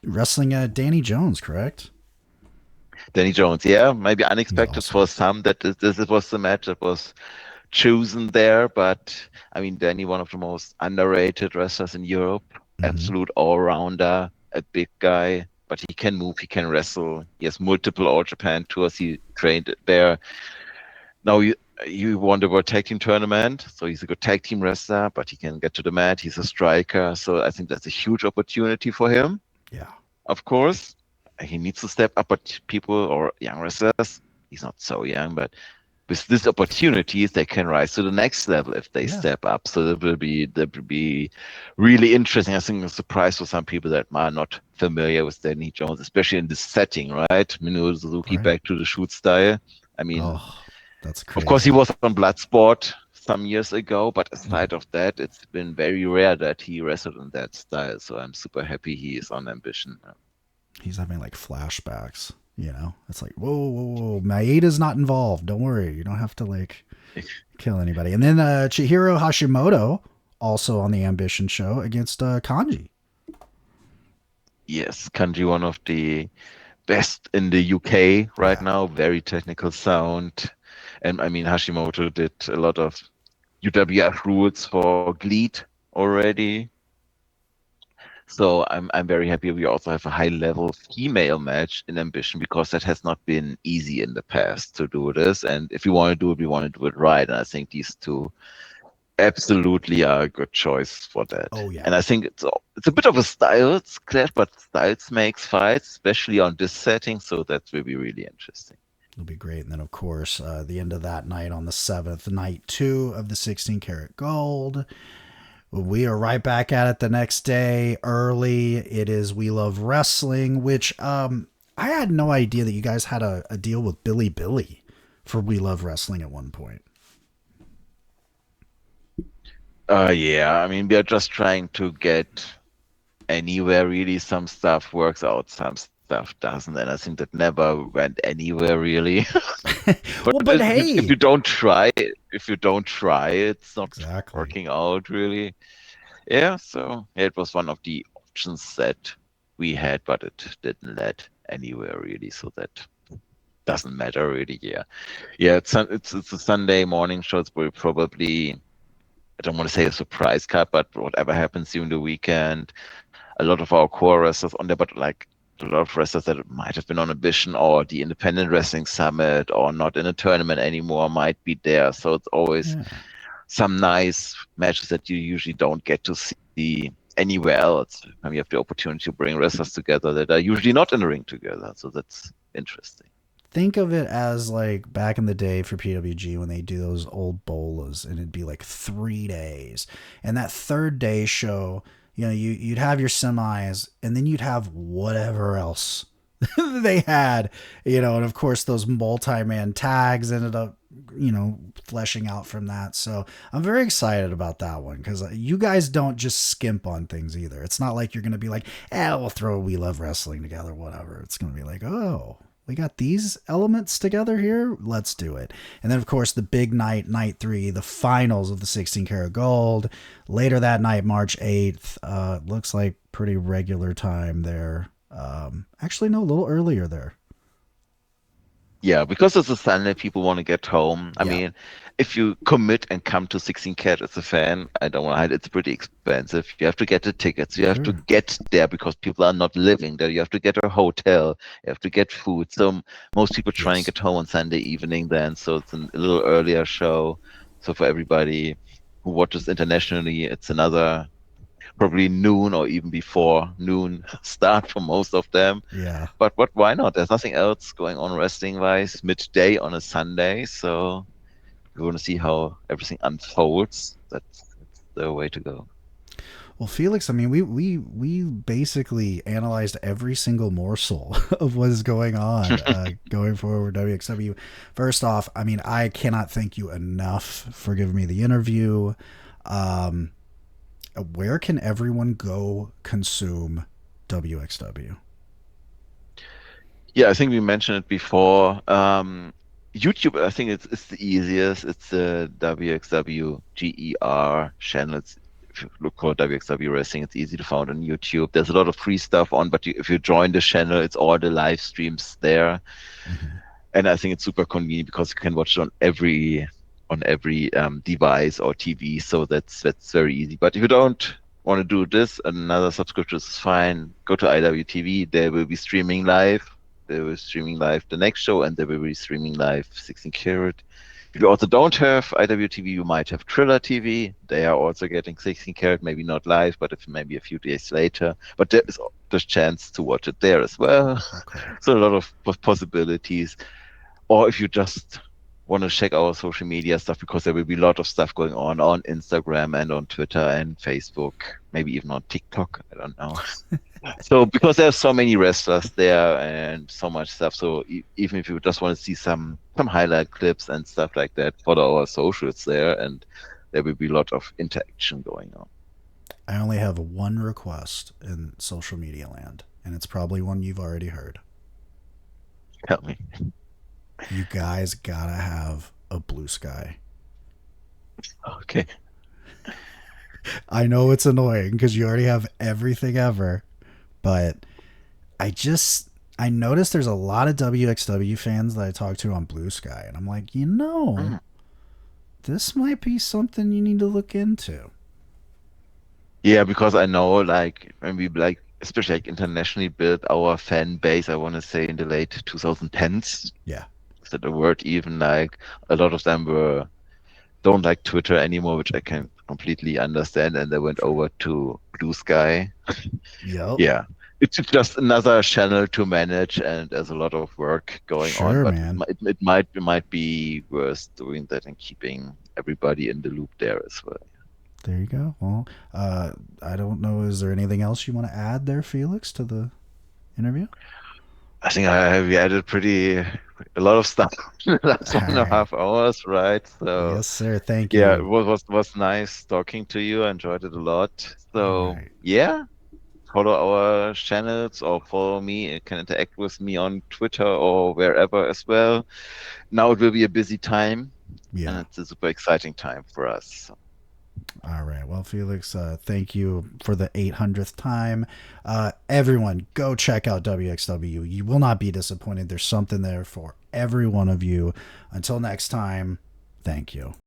[SPEAKER 2] wrestling Danny Jones, correct?
[SPEAKER 1] Danny Jones, yeah, maybe
[SPEAKER 2] He's
[SPEAKER 1] unexpected
[SPEAKER 2] awesome.
[SPEAKER 1] for some that this was the match that was chosen there. But Danny, one of the most underrated wrestlers in Europe,
[SPEAKER 2] Hmm.
[SPEAKER 1] absolute all-rounder, a big guy, but he can move, he can wrestle. He has multiple All Japan tours. He trained there. Now you won the World Tag Team Tournament, so he's a good tag team wrestler, but he can get to the mat. He's a striker, so I think that's a huge opportunity for him.
[SPEAKER 2] Yeah.
[SPEAKER 1] Of course, he needs to step up, but people or young wrestlers, he's not so young, but with these opportunities, they can rise to the next level if they
[SPEAKER 2] Yeah.
[SPEAKER 1] step up. So that will be really interesting. I think a surprise for some people that are not familiar with Danny Jones, especially in this setting, right? Minoru Suzuki
[SPEAKER 2] Right.
[SPEAKER 1] back to the shoot style. I mean,
[SPEAKER 2] Oh, that's
[SPEAKER 1] of course, he
[SPEAKER 2] crazy.
[SPEAKER 1] was on Bloodsport some years ago, but
[SPEAKER 2] Mhm.
[SPEAKER 1] aside of that, it's been very rare that he wrestled in that style. So I'm super happy he is on Ambition.
[SPEAKER 2] He's having like flashbacks. It's like, whoa, whoa, whoa. Maeda's not involved. Don't worry. You don't have to like kill anybody. And then Chihiro Hashimoto also on the Ambition show against Kanji.
[SPEAKER 1] Yes, Kanji, one of the best in the UK right
[SPEAKER 2] Yeah.
[SPEAKER 1] now, very technical sound. And Hashimoto did a lot of UWF rules for GLEAT already. So I'm very happy we also have a high level female match in Ambition because that has not been easy in the past to do this. And if you want to do it, we want to do it right. And I think these two absolutely are a good choice for that.
[SPEAKER 2] Oh yeah.
[SPEAKER 1] And I think it's a bit of a styles clash, but styles makes fights, especially on this setting. So that will be really interesting.
[SPEAKER 2] It'll be great. And then, of course, the end of that night on the 7th, night 2 of the 16 karat gold. We are right back at it the next day early. It is We Love Wrestling, which I had no idea that you guys had a deal with Billy for We Love Wrestling at one point.
[SPEAKER 1] Yeah, we are just trying to get anywhere really. Some stuff works out, some stuff stuff doesn't, and I think that never went anywhere really. But
[SPEAKER 2] Well, but
[SPEAKER 1] if
[SPEAKER 2] hey,
[SPEAKER 1] you don't try, it's not
[SPEAKER 2] exactly.
[SPEAKER 1] working out really. Yeah, so yeah, it was one of the options that we had, but it didn't lead anywhere really. So that doesn't matter really. Yeah, yeah. It's a Sunday morning show. It's probably, I don't want to say a surprise cut, but whatever happens during the weekend, a lot of our core wrestlers on there, but like a lot of wrestlers that might have been on a Vision or the Independent Wrestling Summit or not in a tournament anymore might be there. So it's always
[SPEAKER 2] Yeah.
[SPEAKER 1] some nice matches that you usually don't get to see anywhere else. And you have the opportunity to bring wrestlers together that are usually not in the ring together. So that's interesting.
[SPEAKER 2] Think of it as like back in the day for PWG when they do those old bolas and it'd be like 3 days. And that third day show, you'd have your semis and then you'd have whatever else they had, and of course those multi-man tags ended up, fleshing out from that. So I'm very excited about that one because you guys don't just skimp on things either. It's not like you're going to be like, we'll throw We Love Wrestling together, whatever. It's going to be like, oh, we got these elements together here. Let's do it. And then, of course, the big night, night 3, the finals of the 16 karat gold. Later that night, March 8th. Looks like pretty regular time there. Actually, no, a little earlier there.
[SPEAKER 1] Yeah, because it's a Sunday, people want to get home. I
[SPEAKER 2] Yeah,
[SPEAKER 1] mean, if you commit and come to 16 Cat as a fan, I don't want to hide, it's pretty expensive. You have to get the tickets. You have to
[SPEAKER 2] sure.
[SPEAKER 1] get there because people are not living there. You have to get a hotel. You have to get food. So most people try and
[SPEAKER 2] Yes.
[SPEAKER 1] get home on Sunday evening then. So it's a little earlier show. So for everybody who watches internationally, it's another probably noon or even before noon start for most of them.
[SPEAKER 2] Yeah.
[SPEAKER 1] But why not? There's nothing else going on wrestling wise midday on a Sunday, so we want to see how everything unfolds. That's the way to go.
[SPEAKER 2] Well, Felix, I mean, we basically analyzed every single morsel of what is going on going forward with WXW. First off, I mean, I cannot thank you enough for giving me the interview. Um, where can everyone go consume WXW?
[SPEAKER 1] Yeah, I think we mentioned it before. YouTube, I think it's the easiest. It's the WXWGER channel. If you look for WXW Wrestling, it's easy to find on YouTube. There's a lot of free stuff on, but if you join the channel, it's all the live streams there.
[SPEAKER 2] Mm-hmm.
[SPEAKER 1] And I think it's super convenient because you can watch it on every device or TV. So that's very easy. But if you don't want to do this, another subscription is fine. Go to IWTV. They will be streaming live. They will be streaming live the next show, and they will be streaming live 16 karat. If you also don't have IWTV, you might have Triller TV. They are also getting 16 karat, maybe not live, but if maybe a few days later. But there is the chance to watch it there as well.
[SPEAKER 2] Okay.
[SPEAKER 1] So a lot of possibilities. Or if you just want to check our social media stuff, because there will be a lot of stuff going on Instagram and on Twitter and Facebook, maybe even on TikTok. I don't know. So because there's so many wrestlers there and so much stuff, so even if you just want to see some highlight clips and stuff like that, follow our socials there, and there will be a lot of interaction going on.
[SPEAKER 2] I only have one request in social media land, and it's probably one you've already heard.
[SPEAKER 1] Tell me.
[SPEAKER 2] You guys gotta have a Blue Sky.
[SPEAKER 1] Okay.
[SPEAKER 2] I know it's annoying because you already have everything ever, but I noticed there's a lot of WXW fans that I talk to on Blue Sky, and I'm like,
[SPEAKER 1] Mm.
[SPEAKER 2] this might be something you need to look into.
[SPEAKER 1] Yeah, because I know, like, when we like, especially like internationally built our fan base, I want to say in the late 2010s.
[SPEAKER 2] Yeah.
[SPEAKER 1] Is that a word even? Like, a lot of them don't like Twitter anymore, which I can completely understand, and they went
[SPEAKER 2] Sure.
[SPEAKER 1] over to Blue Sky.
[SPEAKER 2] Yep.
[SPEAKER 1] Yeah, it's just another channel to manage, and there's a lot of work going on.
[SPEAKER 2] Sure,
[SPEAKER 1] But
[SPEAKER 2] man.
[SPEAKER 1] it might be worth doing that and keeping everybody in the loop there as well.
[SPEAKER 2] There you go. Well, I don't know. Is there anything else you want to add there, Felix, to the interview?
[SPEAKER 1] I think I have added a lot of stuff in the last
[SPEAKER 2] All
[SPEAKER 1] one and a
[SPEAKER 2] right.
[SPEAKER 1] half hours, right? So
[SPEAKER 2] Yes, sir. Thank
[SPEAKER 1] yeah, it
[SPEAKER 2] you.
[SPEAKER 1] was nice talking to you. I enjoyed it a lot.
[SPEAKER 2] All
[SPEAKER 1] So
[SPEAKER 2] right.
[SPEAKER 1] yeah, follow our channels or follow me. You can interact with me on Twitter or wherever as well. Now it will be a busy time, and
[SPEAKER 2] Yeah.
[SPEAKER 1] it's a super exciting time for us.
[SPEAKER 2] All right. Well, Felix, thank you for the 800th time. Everyone, go check out wXW. You will not be disappointed. There's something there for every one of you. Until next time, thank you.